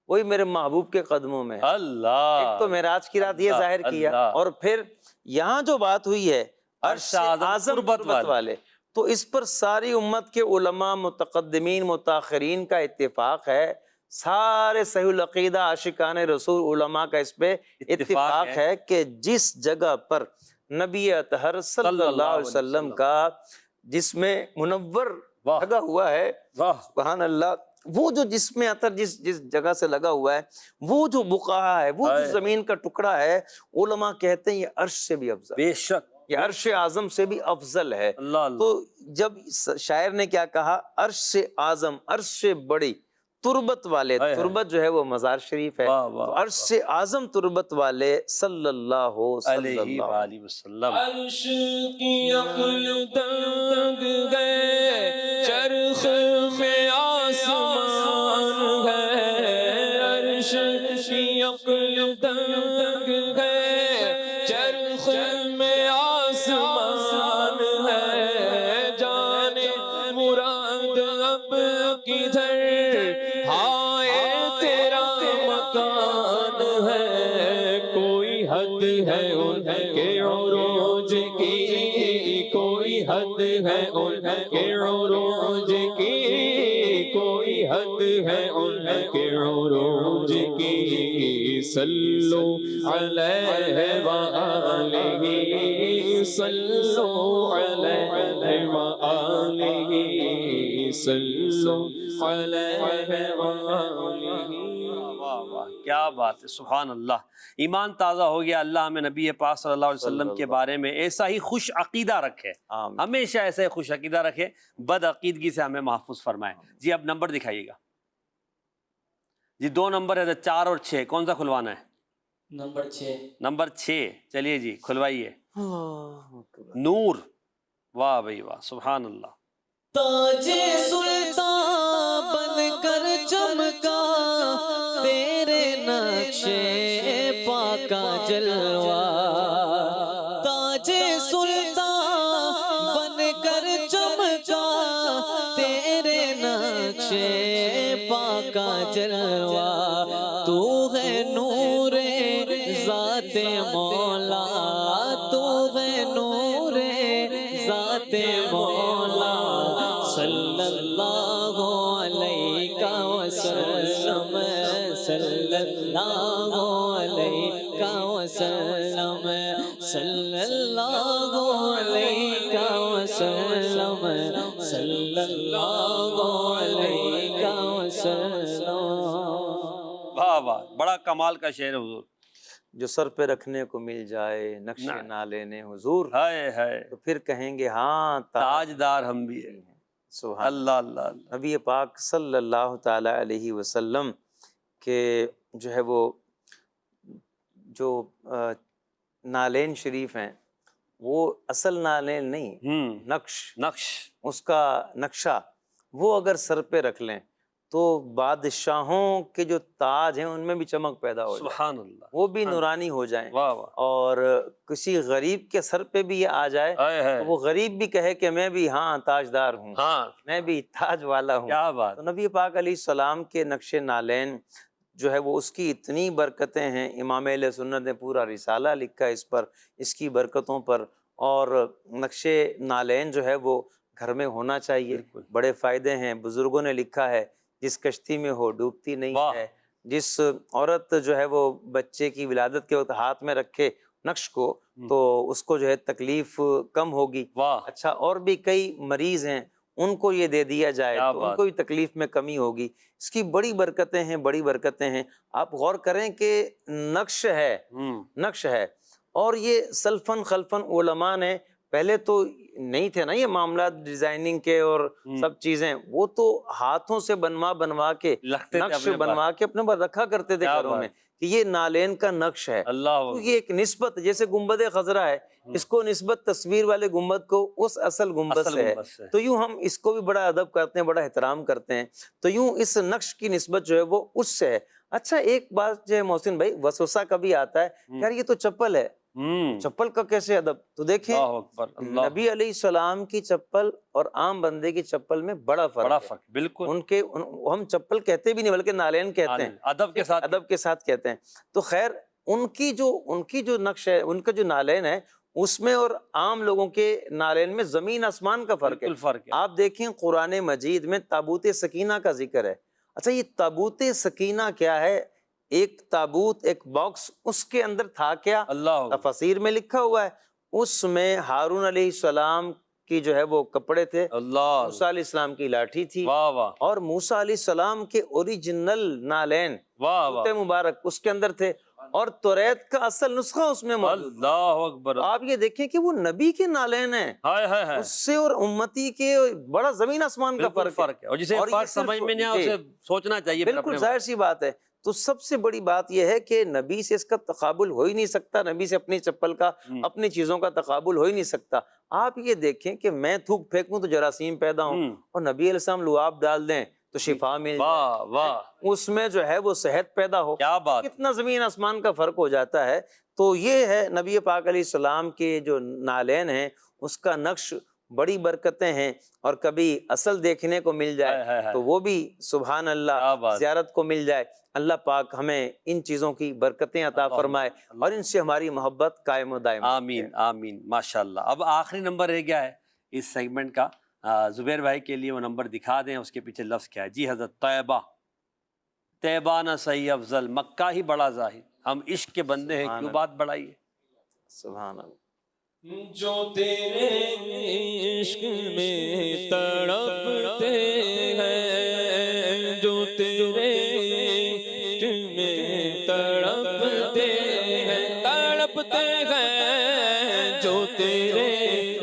وہی میرے محبوب کے قدموں میں ہے. اللہ. ایک تو معراج کی رات یہ ظاہر کیا, اور پھر یہاں جو بات ہوئی ہے عرش اعظم تربت والے, تو اس پر ساری امت کے علماء, متقدمین, متاخرین کا اتفاق ہے. سارے صحیح العقیدہ عاشقان رسول علماء کا اس پہ اتفاق ہے کہ جس جگہ پر نبی اطہر صلی اللہ علیہ وسلم کا جسم منور لگا ہوا ہے, سبحان اللہ, وہ جو جسم اطہر جس جگہ سے لگا ہوا ہے, وہ جو بقعہ ہے, وہ جو زمین کا ٹکڑا ہے, علماء کہتے ہیں یہ عرش سے بھی افضل, بے شک یہ عرش اعظم سے بھی افضل ہے. تو جب شاعر نے کیا کہا, عرش سے اعظم, عرش سے بڑی تربت والے, تربت جو ہے وہ مزار شریف ہے, تو عرش سے اعظم تربت والے صلی اللہ علیہ وآلہ وسلم. عرش کی عقل تنگ ہے, چرخ میں آسمان ہے. عرش کی عقل تنگ ہے, چرخ میں آسمان ہے. جانے مراد اب کدھر, ہائے تیرا مکان ہے. کوئی حد ہے ان کے عروج کی, کوئی حد ہے ان کے عروج کی, کوئی حد ہے ان کے عروج کی. صلو علیہ وآلہ, صلو علیہ وآلہ, صلو علیہ وآلہ. کیا بات ہے, سبحان اللہ. ایمان تازہ ہو گیا. اللہ ہمیں نبی پاک صلی اللہ علیہ وسلم کے بارے میں ایسا ہی خوش عقیدہ رکھے, ہمیشہ ایسا ہی خوش عقیدہ رکھے, بد عقیدگی سے ہمیں محفوظ فرمائے. جی اب نمبر دکھائیے گا. جی 2 نمبر ہے, 4 اور 6, کون سا کھلوانا ہے؟ نمبر 6. نمبر 6. چلیے جی کھلوائیے. نور. واہ بھائی واہ, سبحان اللہ. تاج سلطان بن کر چمکا تیرے نقشے پاک کا جلوہ. تاج سلطان بن کر چمکا تیرے نقشے پاک کا جلوہ. تو ہے نور ذات مولا, تو ہے نور ذات مولا. صلی اللہ علیہ وسلم, صلی اللہ علیہ وسلم, صلی اللہ علیہ وسلم, صلی اللہ علیہ وسلم. واہ واہ, بڑا کمال کا شعر ہے حضور. جو سر پہ رکھنے کو مل جائے نقش نہ لینے حضور, ہائے ہائے, تو پھر کہیں گے ہاں تاجدار ہم بھی ہیں. سبحان اللہ اللہ اللہ. نبی پاک صلی اللہ تعالی علیہ وسلم کے جو ہے وہ جو نالین شریف ہیں, وہ اصل نالین نہیں, نقش اس کا نقشہ, وہ اگر سر پہ رکھ لیں تو بادشاہوں کے جو تاج ہیں ان میں بھی چمک پیدا ہو جائے, سبحان اللہ, وہ بھی نورانی ہو جائیں. واہ واہ. اور کسی غریب کے سر پہ بھی یہ آ جائے تو وہ غریب بھی کہے کہ میں بھی ہاں تاجدار ہوں, میں بھی تاج والا ہوں. کیا بات. تو نبی پاک علیہ السلام کے نقش نالین جو ہے وہ, اس کی اتنی برکتیں ہیں. امام اہل سنت نے پورا رسالہ لکھا اس پر, اس کی برکتوں پر. اور نقش نالین جو ہے وہ گھر میں ہونا چاہیے, بڑے فائدے ہیں. بزرگوں نے لکھا ہے جس کشتی میں ہو ڈوبتی نہیں ہے, جس عورت جو ہے وہ بچے کی ولادت کے وقت ہاتھ میں رکھے نقش کو تو اس کو جو ہے تکلیف کم ہوگی. اچھا, اور بھی کئی مریض ہیں ان کو یہ دے دیا جائے تو ان کو بھی تکلیف میں کمی ہوگی. اس کی بڑی برکتیں ہیں, بڑی برکتیں ہیں. آپ غور کریں کہ نقش ہے, نقش ہے, اور یہ سلفن خلفن علماء نے پہلے تو نہیں تھے نا یہ معاملات ڈیزائننگ کے اور سب چیزیں، وہ تو ہاتھوں سے بنوا کے لگتے تھے نقش اپنے پاس۔ بنوا کے اپنے پاس رکھا کرتے تھے کیا گھروں بات میں کہ یہ نالین کا نقش ہے۔ اللہ تو یہ ایک نسبت، جیسے گنبد خضرا ہے، اس کو نسبت تصویر والے گنبد کو اس اصل گنبد سے ہے، تو یوں ہم اس کو بھی بڑا ادب کرتے ہیں، بڑا احترام کرتے ہیں، تو یوں اس نقش کی نسبت جو ہے وہ اس سے ہے۔ اچھا ایک بات جو ہے محسن بھائی، وسوسہ کبھی آتا ہے یار یہ تو چپل ہے، چپل کا کیسے ادب؟ تو دیکھیں اللہ اکبر، اللہ نبی علیہ السلام کی چپل اور عام بندے کی چپل میں بڑا فرق بڑا ہے۔ فرق، بالکل ان کے ہم چپل کہتے بھی نہیں بلکہ نالین کہتے ہیں، ادب کے ساتھ۔ ادب کے ساتھ کہتے ہیں۔ تو خیر ان کی جو نقش ہے، ان کا جو نالین ہے، اس میں اور عام لوگوں کے نالین میں زمین آسمان کا فرق ہے۔ بالکل فرق ہے۔ آپ دیکھیں قرآن مجید میں تابوت سکینہ کا ذکر ہے۔ اچھا یہ تابوت سکینہ کیا ہے؟ ایک تابوت، ایک باکس، اس کے اندر تھا کیا؟ اللہ تفاسیر میں لکھا ہوا ہے اس میں ہارون علیہ السلام کی جو ہے وہ کپڑے تھے، اللہ، موسیٰ علیہ السلام کی لاٹھی تھی، واہ واہ اور موسیٰ علیہ السلام کے اوریجنل نالین واہ واہ، مبارک اس کے اندر تھے، اور توریت کا اصل نسخہ اس میں موجود۔ اللہ اکبر، آپ یہ دیکھیں کہ وہ نبی کے نالین ہیں، ہائے ہائے ہائے، اس سے اور امتی کے بڑا زمین آسمان کا بالکل فرق ہے، اور جسے اور یہ فرق صرف- سمجھ میں نہیں آیا جی، اسے سوچنا چاہیے پھر بالکل اپنے ظاہر سی بات ہے۔ تو سب سے بڑی بات یہ ہے کہ نبی سے اس کا تقابل ہو ہی نہیں سکتا، نبی سے اپنی چپل کا، اپنی چیزوں کا تقابل ہو ہی نہیں سکتا۔ آپ یہ دیکھیں کہ میں تھوک پھینکوں تو جراثیم پیدا ہوں، اور نبی علیہ السلام لعاب ڈال دیں تو شفا مل جائے، واہ واہ، اس میں جو ہے وہ صحت پیدا ہو، کیا بات، کتنا زمین آسمان کا فرق ہو جاتا ہے۔ تو یہ ہے نبی پاک علیہ السلام کے جو نالین ہیں، اس کا نقش بڑی برکتیں ہیں، اور کبھی اصل دیکھنے کو مل جائے تو وہ بھی سبحان اللہ زیارت کو مل جائے۔ اللہ پاک ہمیں ان چیزوں کی برکتیں عطا فرمائے اور ان سے ہماری محبت قائم و دائم۔ آمین آمین، ماشاءاللہ۔ اب آخری نمبر رہ گیا ہے اس سیگمنٹ کا، زبیر بھائی کے لیے وہ نمبر دکھا دیں، اس کے پیچھے لفظ کیا ہے؟ جی حضرت، طیبہ، طیبہ نہ صحیح افضل، مکہ ہی بڑا ظاہر، ہم عشق کے بندے ہیں، کیوں بات بڑھائی ہے؟ سبحان اللہ۔ جو تیرے عشق میں تڑپتے ہیں، جو تیرے عشق میں تڑپتے ہیں، تڑپتے ہیں، جو تیرے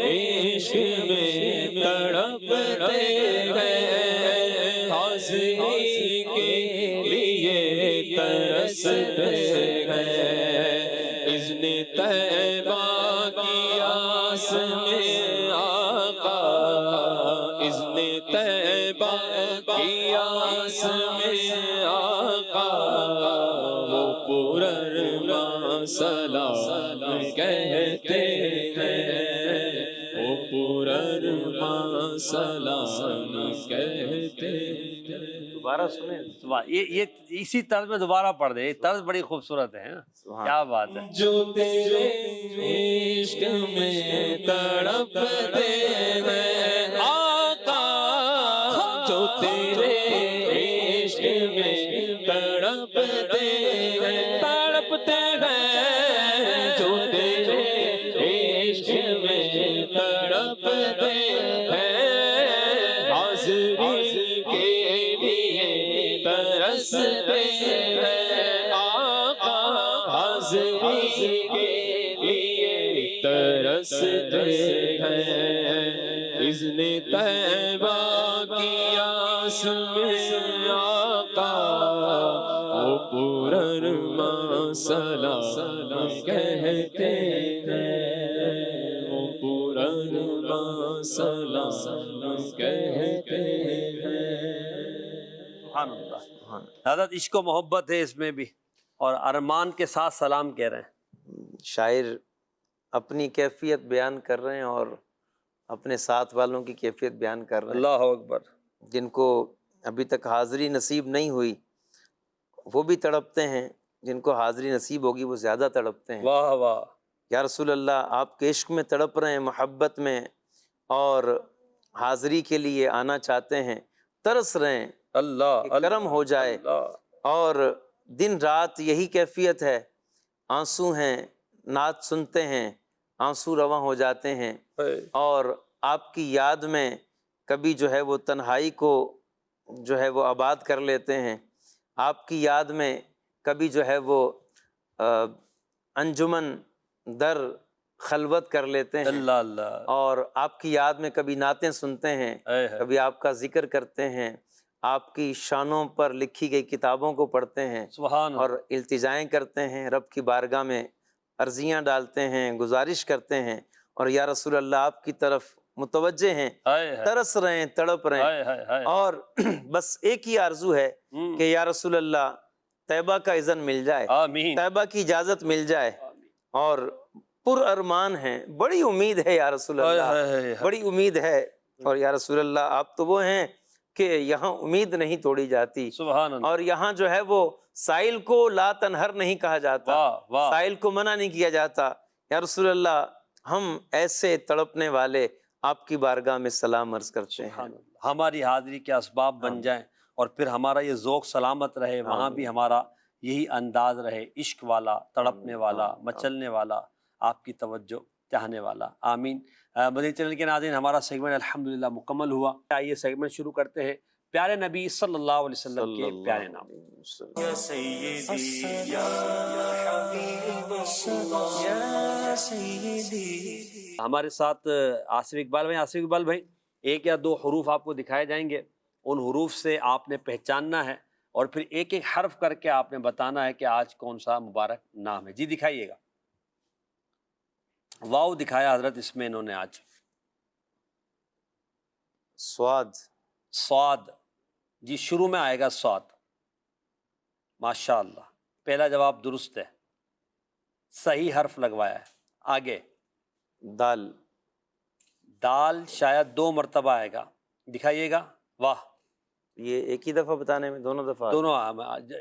عشق میں تڑپتے ہیں، حاضری کے لیے ترستے ہیں، اذن طیبہ کی آس میں آقا، اذن طیبہ کی آس میں آقا، وہ پرارما سلام کہتے ہیں، وہ پرارما سلام کہتے ہیں۔ دوبارہ سنیں۔ یہ اسی طرز میں دوبارہ پڑھ دیں، یہ طرز بڑی خوبصورت ہے، کیا بات ہے۔ جو تیرے عشق میں تڑپتے ہیں آقا، جو تیرے عشق میں تڑپتے ہیں، تڑپتے ہیں، جو تیرے عشق میں تڑپتے ہیں، حاضری کے لیے ترستے ہیں آقا، حاضری کے لیے ترستے ہیں، اذن طیبہ کی آس میں آقا، وہ پرارما سلام کہتے ہیں، وہ پرارما سلام کہتے ہیں۔ سبحان اللہ، حضرت عشق و محبت ہے اس میں بھی، اور ارمان کے ساتھ سلام کہہ رہے ہیں۔ شاعر اپنی کیفیت بیان کر رہے ہیں اور اپنے ساتھ والوں کی کیفیت بیان کر رہے ہیں، اللہ اکبر، جن کو ابھی تک حاضری نصیب نہیں ہوئی وہ بھی تڑپتے ہیں، جن کو حاضری نصیب ہوگی وہ زیادہ تڑپتے ہیں۔ واہ واہ، یا رسول اللہ آپ کے عشق میں تڑپ رہے ہیں، محبت میں، اور حاضری کے لیے آنا چاہتے ہیں، ترس رہے ہیں اللہ کہ کرم ہو جائے، اور دن رات یہی کیفیت ہے، آنسو ہیں، نعت سنتے ہیں، آنسو رواں ہو جاتے ہیں، اور آپ کی یاد میں کبھی جو ہے وہ تنہائی کو جو ہے وہ آباد کر لیتے ہیں، آپ کی یاد میں کبھی جو ہے وہ انجمن در خلوت کر لیتے ہیں اللہ اللہ، اور آپ کی یاد میں کبھی نعتیں سنتے ہیں، اے ہے، کبھی آپ کا ذکر کرتے ہیں، آپ کی شانوں پر لکھی گئی کتابوں کو پڑھتے ہیں سبحان اور التجائیں کرتے ہیں، رب کی بارگاہ میں عرضیاں ڈالتے ہیں، گزارش کرتے ہیں، اور یا رسول اللہ آپ کی طرف متوجہ ہیں، اللہ، ترس رہے ہیں، تڑپ رہے ہیں، ہے، اور بس ایک ہی آرزو ہے کہ یا رسول اللہ طیبہ کا اذن مل جائے، آمین، طیبہ کی اجازت مل جائے، اور پر ارمان ہیں، بڑی امید ہے یا رسول اللہ، بڑی امید ہے، اور یا رسول اللہ آپ تو وہ ہیں کہ یہاں امید نہیں توڑی جاتی، سبحان اللہ، اور یہاں جو ہے وہ سائل کو لا تنہر نہیں کہا جاتا، واہ واہ، سائل کو منع نہیں کیا جاتا۔ یا رسول اللہ ہم ایسے تڑپنے والے آپ کی بارگاہ میں سلام عرض کرتے ہیں۔ سبحان اللہ، ہماری حاضری کے اسباب بن جائیں اور پھر ہمارا یہ ذوق سلامت رہے، وہاں بھی ہمارا یہی انداز رہے، عشق والا، تڑپنے والا، مچلنے والا، آپ کی توجہ چاہنے والا، آمین۔ مدنی چینل کے ناظرین، ہمارا سیگمنٹ الحمدللہ مکمل ہوا۔ آئیے سیگمنٹ شروع کرتے ہیں پیارے نبی صلی اللہ علیہ وسلم کے پیارے نام۔ یا سیدی یا حبیب اللہ یا سیدی۔ ہمارے ساتھ آصف اقبال بھائی، آصف اقبال بھائی ایک یا دو حروف آپ کو دکھائے جائیں گے، ان حروف سے آپ نے پہچاننا ہے اور پھر ایک ایک حرف کر کے آپ نے بتانا ہے کہ آج کون سا مبارک نام ہے۔ جی دکھائیے گا۔ واو دکھایا حضرت، اس میں انہوں نے آج سواد، صاد، جی شروع میں آئے گا صاد، ماشاء اللہ، پہلا جواب درست ہے، صحیح حرف لگوایا ہے۔ آگے دال، دال شاید 2 مرتبہ آئے گا، دکھائیے گا۔ واہ، یہ ایک ہی دفعہ بتانے میں دونوں دفعہ؟ دونوں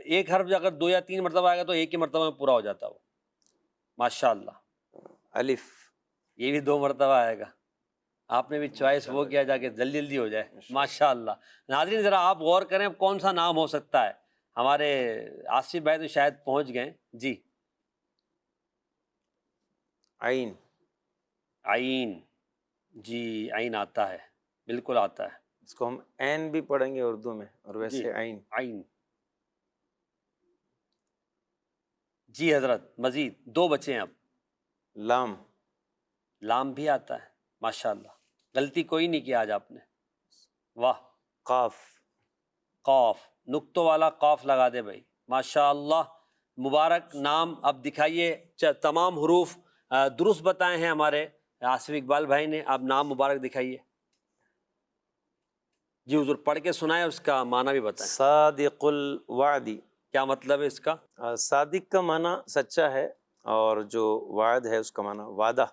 ایک حرف اگر 2 یا 3 مرتبہ آئے گا تو ایک ہی مرتبہ میں پورا ہو جاتا وہ، ماشاء اللہ۔ الف، یہ بھی 2 مرتبہ آئے گا، آپ نے بھی چوائس وہ کیا جا کے جلدی جلدی ہو جائے، ماشاء اللہ۔ ناظرین ذرا آپ غور کریں کون سا نام ہو سکتا ہے، ہمارے آصف بھائی تو شاید پہنچ گئے۔ جی عین، عین، جی عین آتا ہے، بالکل آتا ہے، اس کو ہم عین بھی پڑھیں گے اردو میں، اور جی ویسے عین۔ عین، جی حضرت مزید 2 بچے ہیں اب۔ لام، لام بھی آتا ہے، ماشاء اللہ، غلطی کوئی نہیں کیا آج آپ نے، واہ۔ قاف، قاف، نقطوں والا قاف لگا دے بھائی، ماشاء اللہ، مبارک نام۔ اب دکھائیے، تمام حروف درست بتائے ہیں ہمارے آصف اقبال بھائی نے، اب نام مبارک دکھائیے۔ جی حضور پڑھ کے سنائیں، اس کا معنی بھی بتائیں، صادق الوعدی۔ کیا مطلب ہے اس کا؟ صادق کا معنی سچا ہے، اور جو وعد ہے اس کا معنی وعدہ۔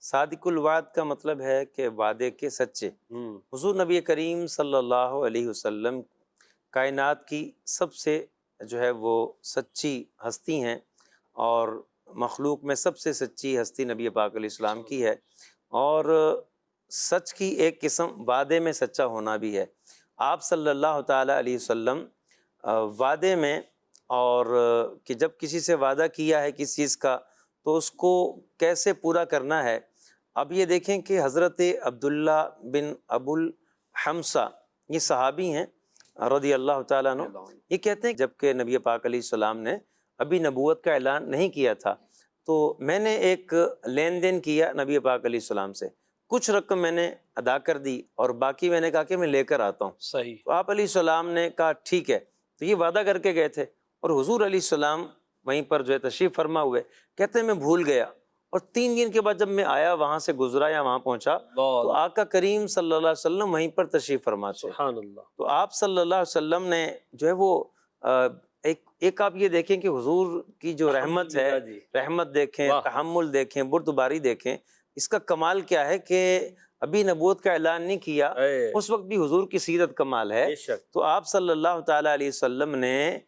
صادق الوعد کا مطلب ہے کہ وعدے کے سچے۔ حضور نبی کریم صلی اللہ علیہ وسلم کائنات کی سب سے جو ہے وہ سچی ہستی ہیں، اور مخلوق میں سب سے سچی ہستی نبی پاک علیہ السلام کی ہے، اور سچ کی ایک قسم وعدے میں سچا ہونا بھی ہے۔ آپ صلی اللہ تعالیٰ علیہ وسلم وعدے میں، اور کہ جب کسی سے وعدہ کیا ہے کسی چیز کا تو اس کو کیسے پورا کرنا ہے۔ اب یہ دیکھیں کہ حضرت عبداللہ بن ابو الحمصہ، یہ صحابی ہیں رضی اللہ تعالیٰ عنہ، یہ کہتے ہیں جب کہ نبی پاک علیہ السلام نے ابھی نبوت کا اعلان نہیں کیا تھا، تو میں نے ایک لین دین کیا نبی پاک علیہ السلام سے، کچھ رقم میں نے ادا کر دی اور باقی میں نے کہا کہ میں لے کر آتا ہوں۔ صحیح۔ تو آپ علیہ السلام نے کہا ٹھیک ہے، تو یہ وعدہ کر کے گئے تھے، اور حضور علیہ السلام وہیں پر جو ہے تشریف فرما ہوئے، کہتے ہیں میں بھول گیا، اور 3 دن کے بعد جب میں آیا، وہاں سے گزرا یا وہاں پہنچا، تو آقا کریم صلی اللہ علیہ وسلم وہیں پر تشریف فرما تھے۔ سبحان اللہ۔ تو آپ صلی اللہ علیہ وسلم نے جو ہے وہ ایک آپ یہ دیکھیں کہ حضور کی جو رحمت ہے، رحمت دیکھیں، تحمل دیکھیں، بردباری دیکھیں، اس کا کمال کیا ہے کہ ابھی نبوت کا اعلان نہیں کیا، اس وقت بھی حضور کی سیرت کمال ہے۔ تو آپ صلی اللہ تعالیٰ علیہ وسلم نے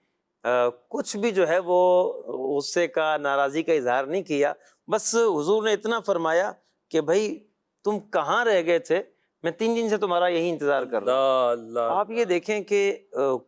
کچھ بھی جو ہے وہ غصے کا، ناراضی کا اظہار نہیں کیا، بس حضور نے اتنا فرمایا کہ بھائی تم کہاں رہ گئے تھے، میں 3 دن سے تمہارا یہی انتظار کر رہا ہوں۔ آپ یہ دیکھیں کہ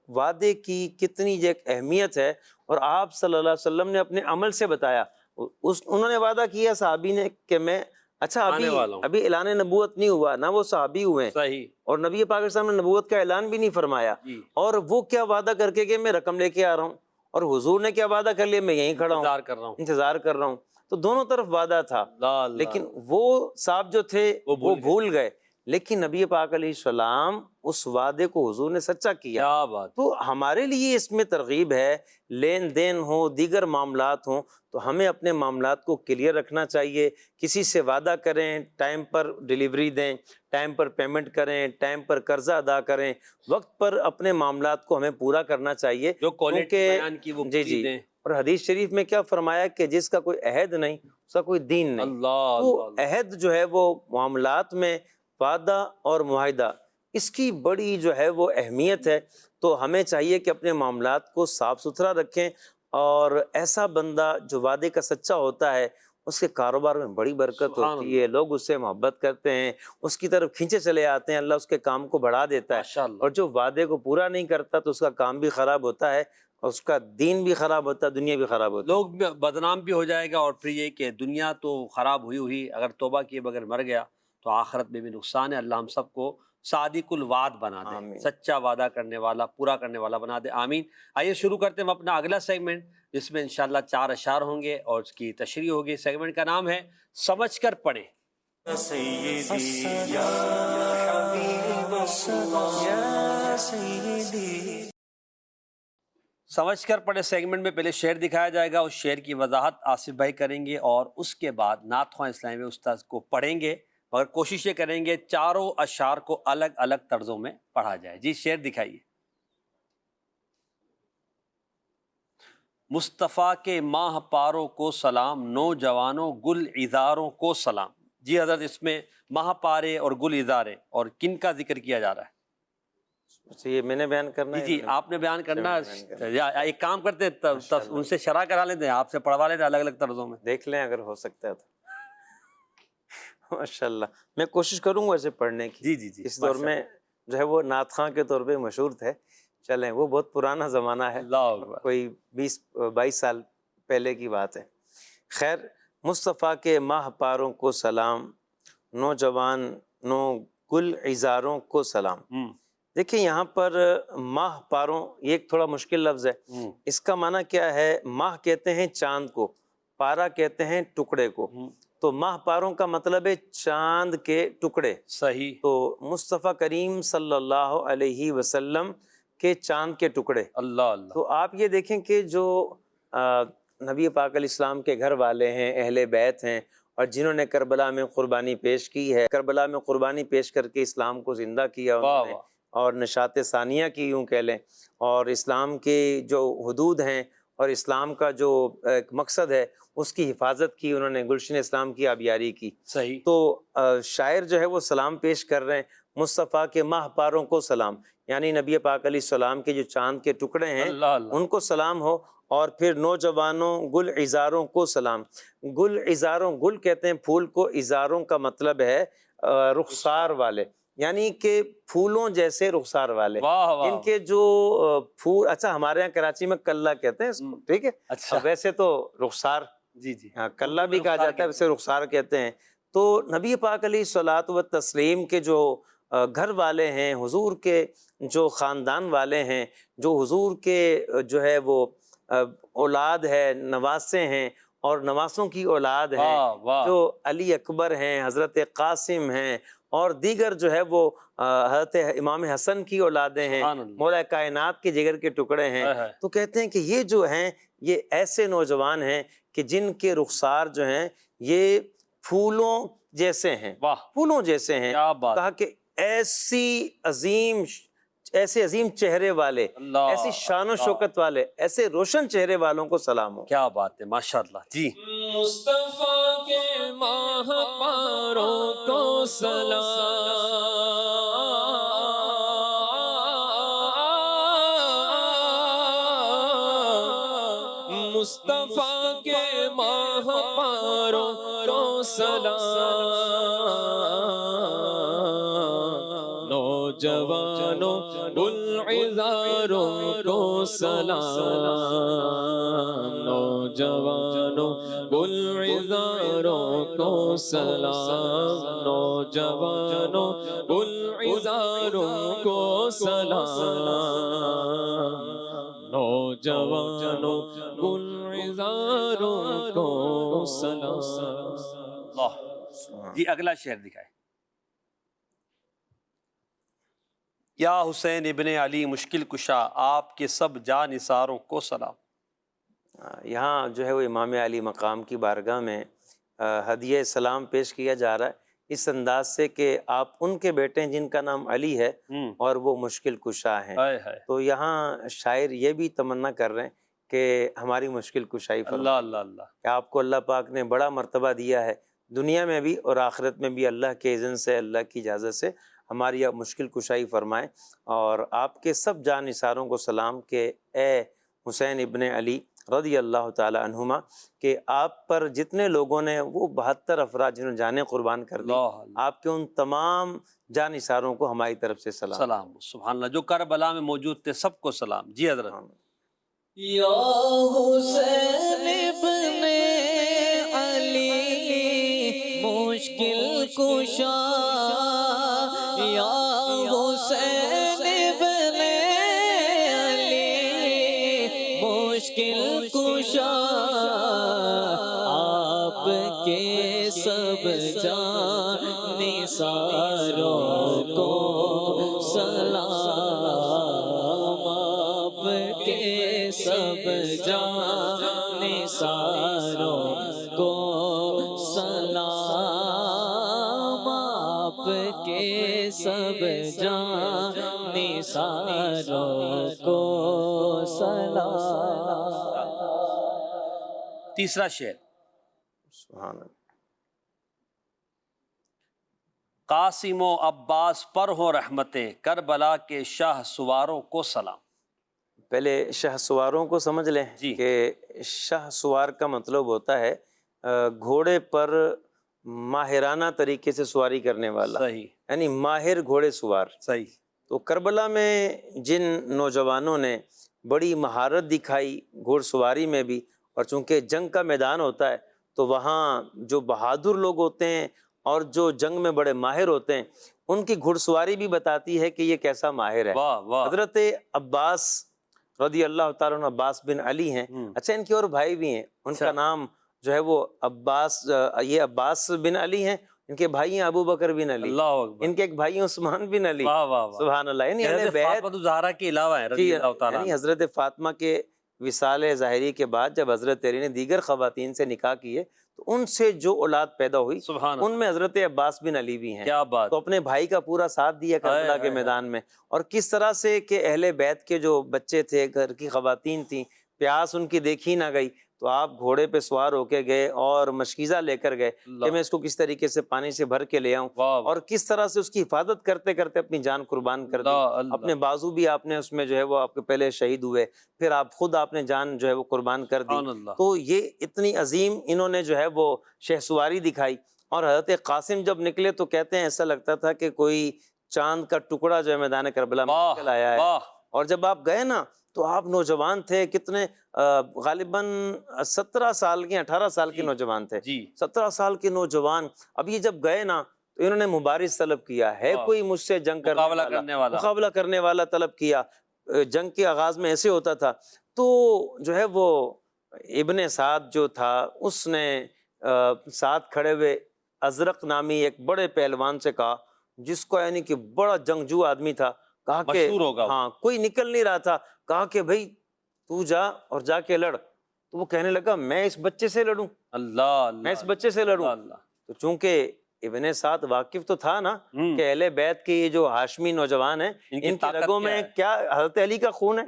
وعدے کی کتنی ایک اہمیت ہے، اور آپ صلی اللہ علیہ وسلم نے اپنے عمل سے بتایا۔ انہوں نے وعدہ کیا صحابی نے کہ میں ابھی اعلان نبوت نہیں ہوا، نہ وہ صحابی ہوئے، اور نبی پاک صلی اللہ علیہ وسلم نے نبوت کا اعلان بھی نہیں فرمایا، اور وہ کیا وعدہ کر کے کہ میں رقم لے کے آ رہا ہوں، اور حضور نے کیا وعدہ کر لیا، میں یہیں کھڑا ہوں انتظار کر رہا ہوں. انتظار کر رہا ہوں. تو دونوں طرف وعدہ تھا، اللہ اللہ. لیکن وہ صاحب جو تھے وہ بھول گئے. لیکن نبی پاک علیہ السلام اس وعدے کو حضور نے سچا کیا. کیا بات. تو ہمارے لیے اس میں ترغیب ہے، لین دین ہو، دیگر معاملات ہوں، تو ہمیں اپنے معاملات کو کلیئر رکھنا چاہیے. کسی سے وعدہ کریں، ٹائم پر ڈلیوری دیں، ٹائم پر پیمنٹ کریں، ٹائم پر قرضہ ادا کریں، وقت پر اپنے معاملات کو ہمیں پورا کرنا چاہیے. جو کوالٹی کیونکہ بیان کی وہ جی پوری جی، دیں. اور حدیث شریف میں کیا فرمایا کہ جس کا کوئی عہد نہیں اس کا کوئی دین نہیں. اللہ تو اللہ. عہد جو ہے وہ معاملات میں وعدہ اور معاہدہ، اس کی بڑی جو ہے وہ اہمیت ہے. تو ہمیں چاہیے کہ اپنے معاملات کو صاف ستھرا رکھیں، اور ایسا بندہ جو وعدے کا سچا ہوتا ہے اس کے کاروبار میں بڑی برکت سبحان ہوتی ہے، لوگ اس سے محبت کرتے ہیں، اس کی طرف کھینچے چلے آتے ہیں، اللہ اس کے کام کو بڑھا دیتا ہے. ماشاءاللہ. اور جو وعدے کو پورا نہیں کرتا تو اس کا کام بھی خراب ہوتا ہے، اور اس کا دین بھی خراب ہوتا ہے، دنیا بھی خراب ہوتی ہے. لوگ بدنام بھی ہو جائے گا، اور پھر یہ کہ دنیا تو خراب ہوئی اگر توبہ کیے بغیر مر گیا تو آخرت میں بھی نقصان ہے. اللہ ہم سب کو صادق الوعد بنا دے، آمین. سچا وعدہ کرنے والا، پورا کرنے والا بنا دے. آمین. آئیے شروع کرتے ہیں ہم اپنا اگلا سیگمنٹ، جس میں انشاءاللہ 4 اشعار ہوں گے اور اس کی تشریح ہوگی. سیگمنٹ کا نام ہے سمجھ کر پڑھیں. یا سیدی یا حبیب اللہ یا سیدی. سمجھ کر پڑھے سیگمنٹ میں پہلے شعر دکھایا جائے گا، اس شعر کی وضاحت آصف بھائی کریں گے، اور اس کے بعد نعت خواں اسلامی استاذ کو پڑھیں گے، مگر کوشش یہ کریں گے چاروں اشعار کو الگ الگ طرزوں میں پڑھا جائے. جی شعر دکھائیے. مصطفیٰ کے ماہ پاروں کو سلام، نوجوانوں گل عذاروں کو سلام. جی حضرت، اس میں ماہ پارے اور گل عذارے اور کن کا ذکر کیا جا رہا ہے؟ اچھا، یہ میں نے بیان کرنا ہے. جی آپ نے بیان کرنا بیان ہے، یا ایک کام کرتے ہیں ان سے شرح کرا لیتے ہیں، آپ سے پڑھوا لیتے ہیں الگ الگ طرزوں میں. دیکھ لیں اگر ہو سکتا ہے تو. ماشاءاللہ میں کوشش کروں گا اسے پڑھنے کی. جی جی جی. اس دور میں جو ہے وہ نعت خواں کے طور پہ مشہور تھے. چلیں، وہ بہت پرانا زمانہ ہے، اللہ اکبر. کوئی 20-22 سال پہلے کی بات ہے. خیر، مصطفیٰ کے ماہ پاروں کو سلام، نوجوانوں گل عذاروں کو سلام. دیکھیں یہاں پر ماہ پاروں یہ ایک تھوڑا مشکل لفظ ہے. اس کا معنی کیا ہے؟ ماہ کہتے ہیں چاند کو، پارا کہتے ہیں ٹکڑے کو. تو ماہ پاروں کا مطلب ہے چاند کے ٹکڑے. صحیح. تو مصطفیٰ کریم صلی اللہ علیہ وسلم کے چاند کے ٹکڑے. اللہ اللہ. تو آپ یہ دیکھیں کہ جو نبی پاک علیہ السلام کے گھر والے ہیں، اہل بیت ہیں، اور جنہوں نے کربلا میں قربانی پیش کی ہے، کربلا میں قربانی پیش کر کے اسلام کو زندہ کیا انہوں نے، اور نشاط ثانیہ کی یوں کہہ لیں، اور اسلام کے جو حدود ہیں اور اسلام کا جو ایک مقصد ہے اس کی حفاظت کی انہوں نے، گلشن اسلام کی آبیاری کی. صحیح. تو شاعر جو ہے وہ سلام پیش کر رہے ہیں، مصطفیٰ کے ماہ پاروں کو سلام، یعنی نبی پاک علیہ السلام کے جو چاند کے ٹکڑے ہیں اللہ اللہ. ان کو سلام ہو. اور پھر نوجوانوں گل عذاروں کو سلام. گل عذاروں، گل کہتے ہیں پھول کو، عذاروں کا مطلب ہے رخسار والے، یعنی کہ پھولوں جیسے رخسار والے. واہ واہ. ان کے جو پھول، اچھا ہمارے یہاں کراچی میں کلہ کہتے ہیں اس کو، ٹھیک ہے. اچھا. ویسے تو رخسار، جی جی. کلہ بھی کہا جاتا ہے، ویسے رخسار کہتے ہیں. تو نبی پاک علیہ الصلوۃ والتسلیم کے جو گھر والے ہیں، حضور کے جو خاندان والے ہیں، جو حضور کے جو ہے وہ اولاد ہے، نواسے ہیں، اور نواسوں کی اولاد ہیں، جو علی اکبر ہیں، حضرت قاسم ہیں، اور دیگر جو ہے وہ حضرت امام حسن کی اولادیں ہیں، مولا کائنات کے جگر کے ٹکڑے ہیں. تو کہتے ہیں کہ یہ جو ہیں یہ ایسے نوجوان ہیں کہ جن کے رخسار جو ہیں یہ پھولوں جیسے ہیں، پھولوں جیسے ہیں. کہا کہ ایسے عظیم چہرے والے، ایسی شان و شوکت والے، ایسے روشن چہرے والوں کو سلام ہو. کیا بات ہے، ماشاءاللہ. جی. مصطفیٰ کے ماہ پاروں کو سلام، مصطفیٰ کے ماہ پاروں کو سلام، نوجوانوں گل عذاروں کو سلام، نوجوانوں گل عذاروں کو سلام، نوجوانوں گل عذاروں کو سلام، نوجوانوں جوانوں گلزاروں کو سلام۔ اللہ۔ جی اگلا شعر دکھائے۔ یا حسین ابن علی مشکل کشا آپ کے سب جاں نثاروں کو سلام۔ یہاں جو ہے وہ امام علی مقام کی بارگاہ میں ہدیہ سلام پیش کیا جا رہا ہے اس انداز سے کہ آپ ان کے بیٹے ہیں جن کا نام علی ہے اور وہ مشکل کشا ہیں۔ تو یہاں شاعر یہ بھی تمنا کر رہے ہیں کہ ہماری مشکل کشائی فرمائیں۔ اللہ اللہ اللہ۔ کہ آپ کو اللہ پاک نے بڑا مرتبہ دیا ہے دنیا میں بھی اور آخرت میں بھی، اللہ کے اذن سے، اللہ کی اجازت سے ہماری آپ مشکل کشائی فرمائیں، اور آپ کے سب جاں نثاروں کو سلام کہ اے حسین ابن علی رضی اللہ تعالی عنہما، کہ آپ پر جتنے لوگوں نے وہ 72 افراد جنہوں نے جانیں قربان کر دی، آپ کے ان تمام جاں نثاروں کو ہماری طرف سے سلام۔ سلام۔ سبحان اللہ، جو کربلا میں موجود تھے سب کو سلام۔ جی حضرت۔ یا حسین ابن علی مشکل کشا، یا حسین ابن علی مشکل کشا، آپ کے سب جاں نثاروں کو سلام، آپ کے سب جاں نثاروں کو سلام، آپ کے سب جاں نثاروں کو سلام۔ تیسرا شعر۔ سبحان اللہ۔ قاسم و عباس پر ہو رحمتیں، کربلا کے شاہ سواروں کو سلام۔ پہلے شاہ سواروں کو سمجھ لیں جی۔ کہ شاہ سوار کا مطلب ہوتا ہے گھوڑے پر ماہرانہ طریقے سے سواری کرنے والا، صحیح، یعنی ماہر گھوڑے سوار۔ صحیح۔ تو کربلا میں جن نوجوانوں نے بڑی مہارت دکھائی گھوڑ سواری میں بھی، اور چونکہ جنگ کا میدان ہوتا ہے تو وہاں جو بہادر لوگ ہوتے ہیں اور جو جنگ میں بڑے ماہر ہوتے ہیں ان کی گھڑ سواری بھی بتاتی ہے کہ یہ کیسا ماہر ہے۔ واہ واہ۔ حضرت عباس رضی اللہ تعالیٰ عنہ عباس بن علی ہیں، اچھا ان کے اور بھائی بھی ہیں، ان کا نام جو ہے وہ عباس، یہ عباس بن علی ہیں، ان کے بھائی ہیں ابو بکر بن علی، اللہ اکبر۔ ان کے ایک بھائی ہیں عثمان بن علی، واہ واہ واہ۔ سبحان اللہ۔ یعنی اہل حضرت بیت، فاطمہ الزہرا کے علاوہ ہیں رضی اللہ تعالیٰ یعنی عنہ۔ حضرت فاطمہ کے وصال ظاہری کے بعد جب حضرت علی نے دیگر خواتین سے نکاح کیے تو ان سے جو اولاد پیدا ہوئی سبحان ان میں حضرت عباس بن علی بھی ہیں۔ کیا بات۔ تو اپنے بھائی کا پورا ساتھ دیا کربلا کے میدان میں، اور کس طرح سے کہ اہل بیت کے جو بچے تھے، گھر کی خواتین تھیں، پیاس ان کی دیکھی نہ گئی تو آپ گھوڑے پہ سوار ہو کے گئے اور مشکیزہ لے کر گئے کہ میں اس کو کس طریقے سے پانی سے بھر کے لے آؤں، اور کس طرح سے اس کی حفاظت کرتے کرتے اپنی جان قربان کر دی۔ اپنے بازو بھی آپ نے اس میں جو ہے وہ آپ کے پہلے شہید ہوئے، پھر آپ خود آپ نے جان جو ہے وہ قربان کر دی۔ تو یہ اتنی عظیم انہوں نے جو ہے وہ شہسواری دکھائی، اور حضرت قاسم جب نکلے تو کہتے ہیں ایسا لگتا تھا کہ کوئی چاند کا ٹکڑا جو ہے میدان کربلا میں نکل آیا ہے۔ اور جب آپ گئے نا تو آپ نوجوان تھے، کتنے غالباً 17 سال کے 18 سال کے نوجوان تھے، 17 سال کے نوجوان۔ اب یہ جب گئے نا تو انہوں نے مبارز طلب کیا ہے، کوئی مجھ سے جنگ مقابلہ کرنے والا طلب کیا۔ جنگ کے آغاز میں ایسے ہوتا تھا تو جو ہے وہ ابن سعد جو تھا اس نے ساتھ کھڑے ہوئے ازرق نامی ایک بڑے پہلوان سے کہا، جس کو یعنی کہ بڑا جنگجو آدمی تھا، کہا کہ ہاں کوئی نکل نہیں رہا تھا، کہا کہ بھائی تو جا اور جا کے لڑ۔ تو وہ کہنے لگا میں اس بچے سے لڑوں، میں اس بچے سے لڑوں۔ تو چونکہ ابن سعد واقف تو تھا نا کہ اہل بیت کے یہ جو ہاشمی نوجوان ہیں ان کی رگوں میں کیا حضرت علی کا خون ہے،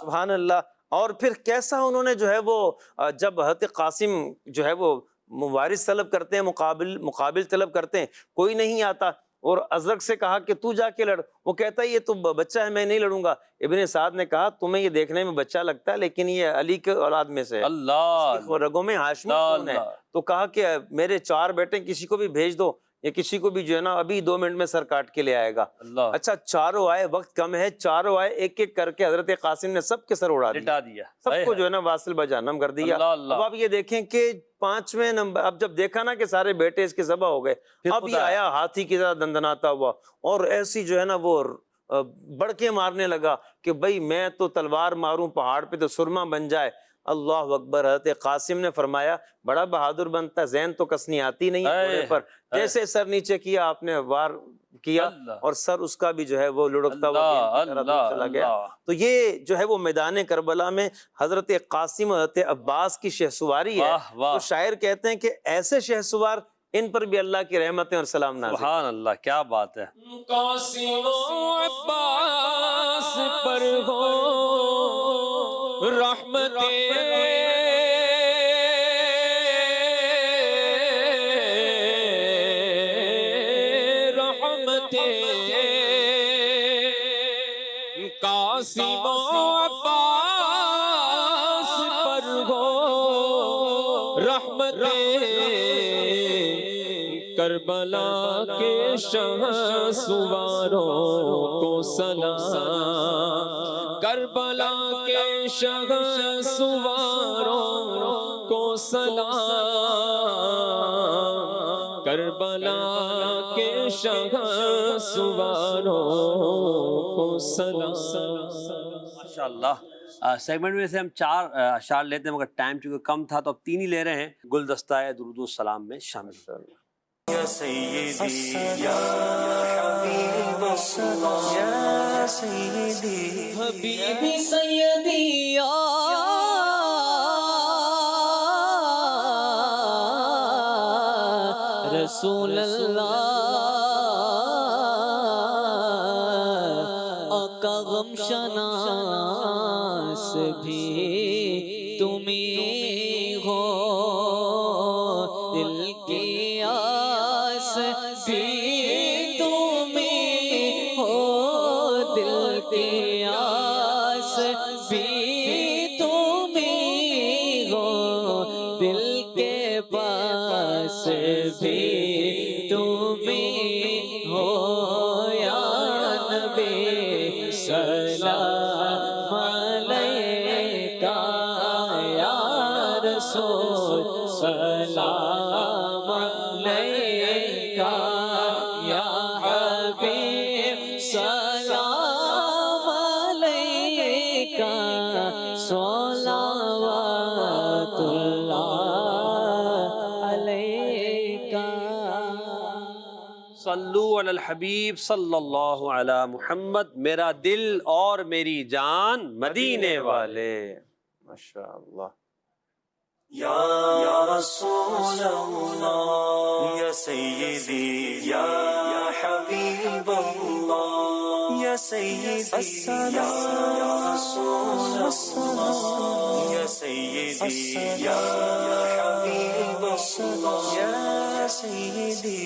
سبحان اللہ۔ اور پھر کیسا انہوں نے جو ہے وہ جب حضرت قاسم جو ہے وہ مبارز طلب کرتے ہیں، مقابل طلب کرتے ہیں، کوئی نہیں آتا، اور ازرق سے کہا کہ تو جا کے لڑ، وہ کہتا ہے یہ تو بچہ ہے میں نہیں لڑوں گا۔ ابن سعد نے کہا تمہیں یہ دیکھنے میں بچہ لگتا ہے لیکن یہ علی کے اولاد میں سے ہے، اس کی رگوں میں ہاشمی خون ہے۔ تو کہا کہ میرے 4 بیٹے کسی کو بھی بھیج دو، یا کسی کو بھی جو ہے نا ابھی 2 منٹ میں سر کاٹ کے لے آئے گا۔ اچھا چاروں آئے، وقت کم ہے، چاروں آئے، ایک ایک کر کے حضرت قاسم نے سب کے سر اڑا دیا، سب کو جو ہے نا واصل بجہنم کر دیا۔ اب آپ یہ دیکھیں کہ 5ویں نمبر، اب جب دیکھا نا کہ سارے بیٹے اس کے ذبح ہو گئے، اب یہ آیا ہاتھی کی طرح دندناتا ہوا، اور ایسی جو ہے نا وہ بڑکے مارنے لگا کہ بھئی میں تو تلوار ماروں پہاڑ پہ تو سرما بن جائے. اللہ اکبر. حضرت قاسم نے فرمایا بڑا بہادر بنتا ہے، ذہن تو کسنی آتی نہیں ہے گھوڑے پر. جیسے سر نیچے کیا آپ نے وار کیا اور سر اس کا بھی جو ہے وہ لڑکتا ہوا چلا گیا. تو یہ جو ہے وہ میدان کربلا میں حضرت قاسم اور حضرت عباس کی شہسواری ہے. تو شاعر کہتے ہیں کہ ایسے شہسوار ان پر بھی اللہ کی رحمتیں اور سلام نازل. سبحان اللہ، کیا بات ہے. قاسم و عباس پر ہو قاسم و عباس پر ہو رحمت کربلا کے شہ سواروں کو سلام. کربلا کے شہ سواروں کو سلام. کربلا کے شہ سواروں کو سلام. ماشاءاللہ. سیگمنٹ میں سے ہم 4 اشعار لیتے ہیں، مگر ٹائم چونکہ کم تھا تو اب 3 ہی لے رہے ہیں. گلدستہ درود السلام میں شامل. یا سیدی یا حبیب الصلاة یا سیدی حبیبی سیدی یا رسول اللہ. آقا غم شناس بھی تمہیں ہو، دل کی آس بھی تمہیں ہو، دل کی آس بھی تمہیں ہو، دل کے پاس بھی تمہیں ہو. یا نبی سلام علیکہ، یا رسول سلام علیکہ، یا حبیب سلام علیکہ، صلوات اللہ علیکہ. صلو علی الحبیب صلی اللہ علی محمد. میرا دل اور میری جان مدینے والے. ماشاءاللہ. یا رسول اللہ یا سیدی یا حبیب اللہ یا سیدی یا رسول اللہ یا سیدی یا حبیب اللہ یا سیدی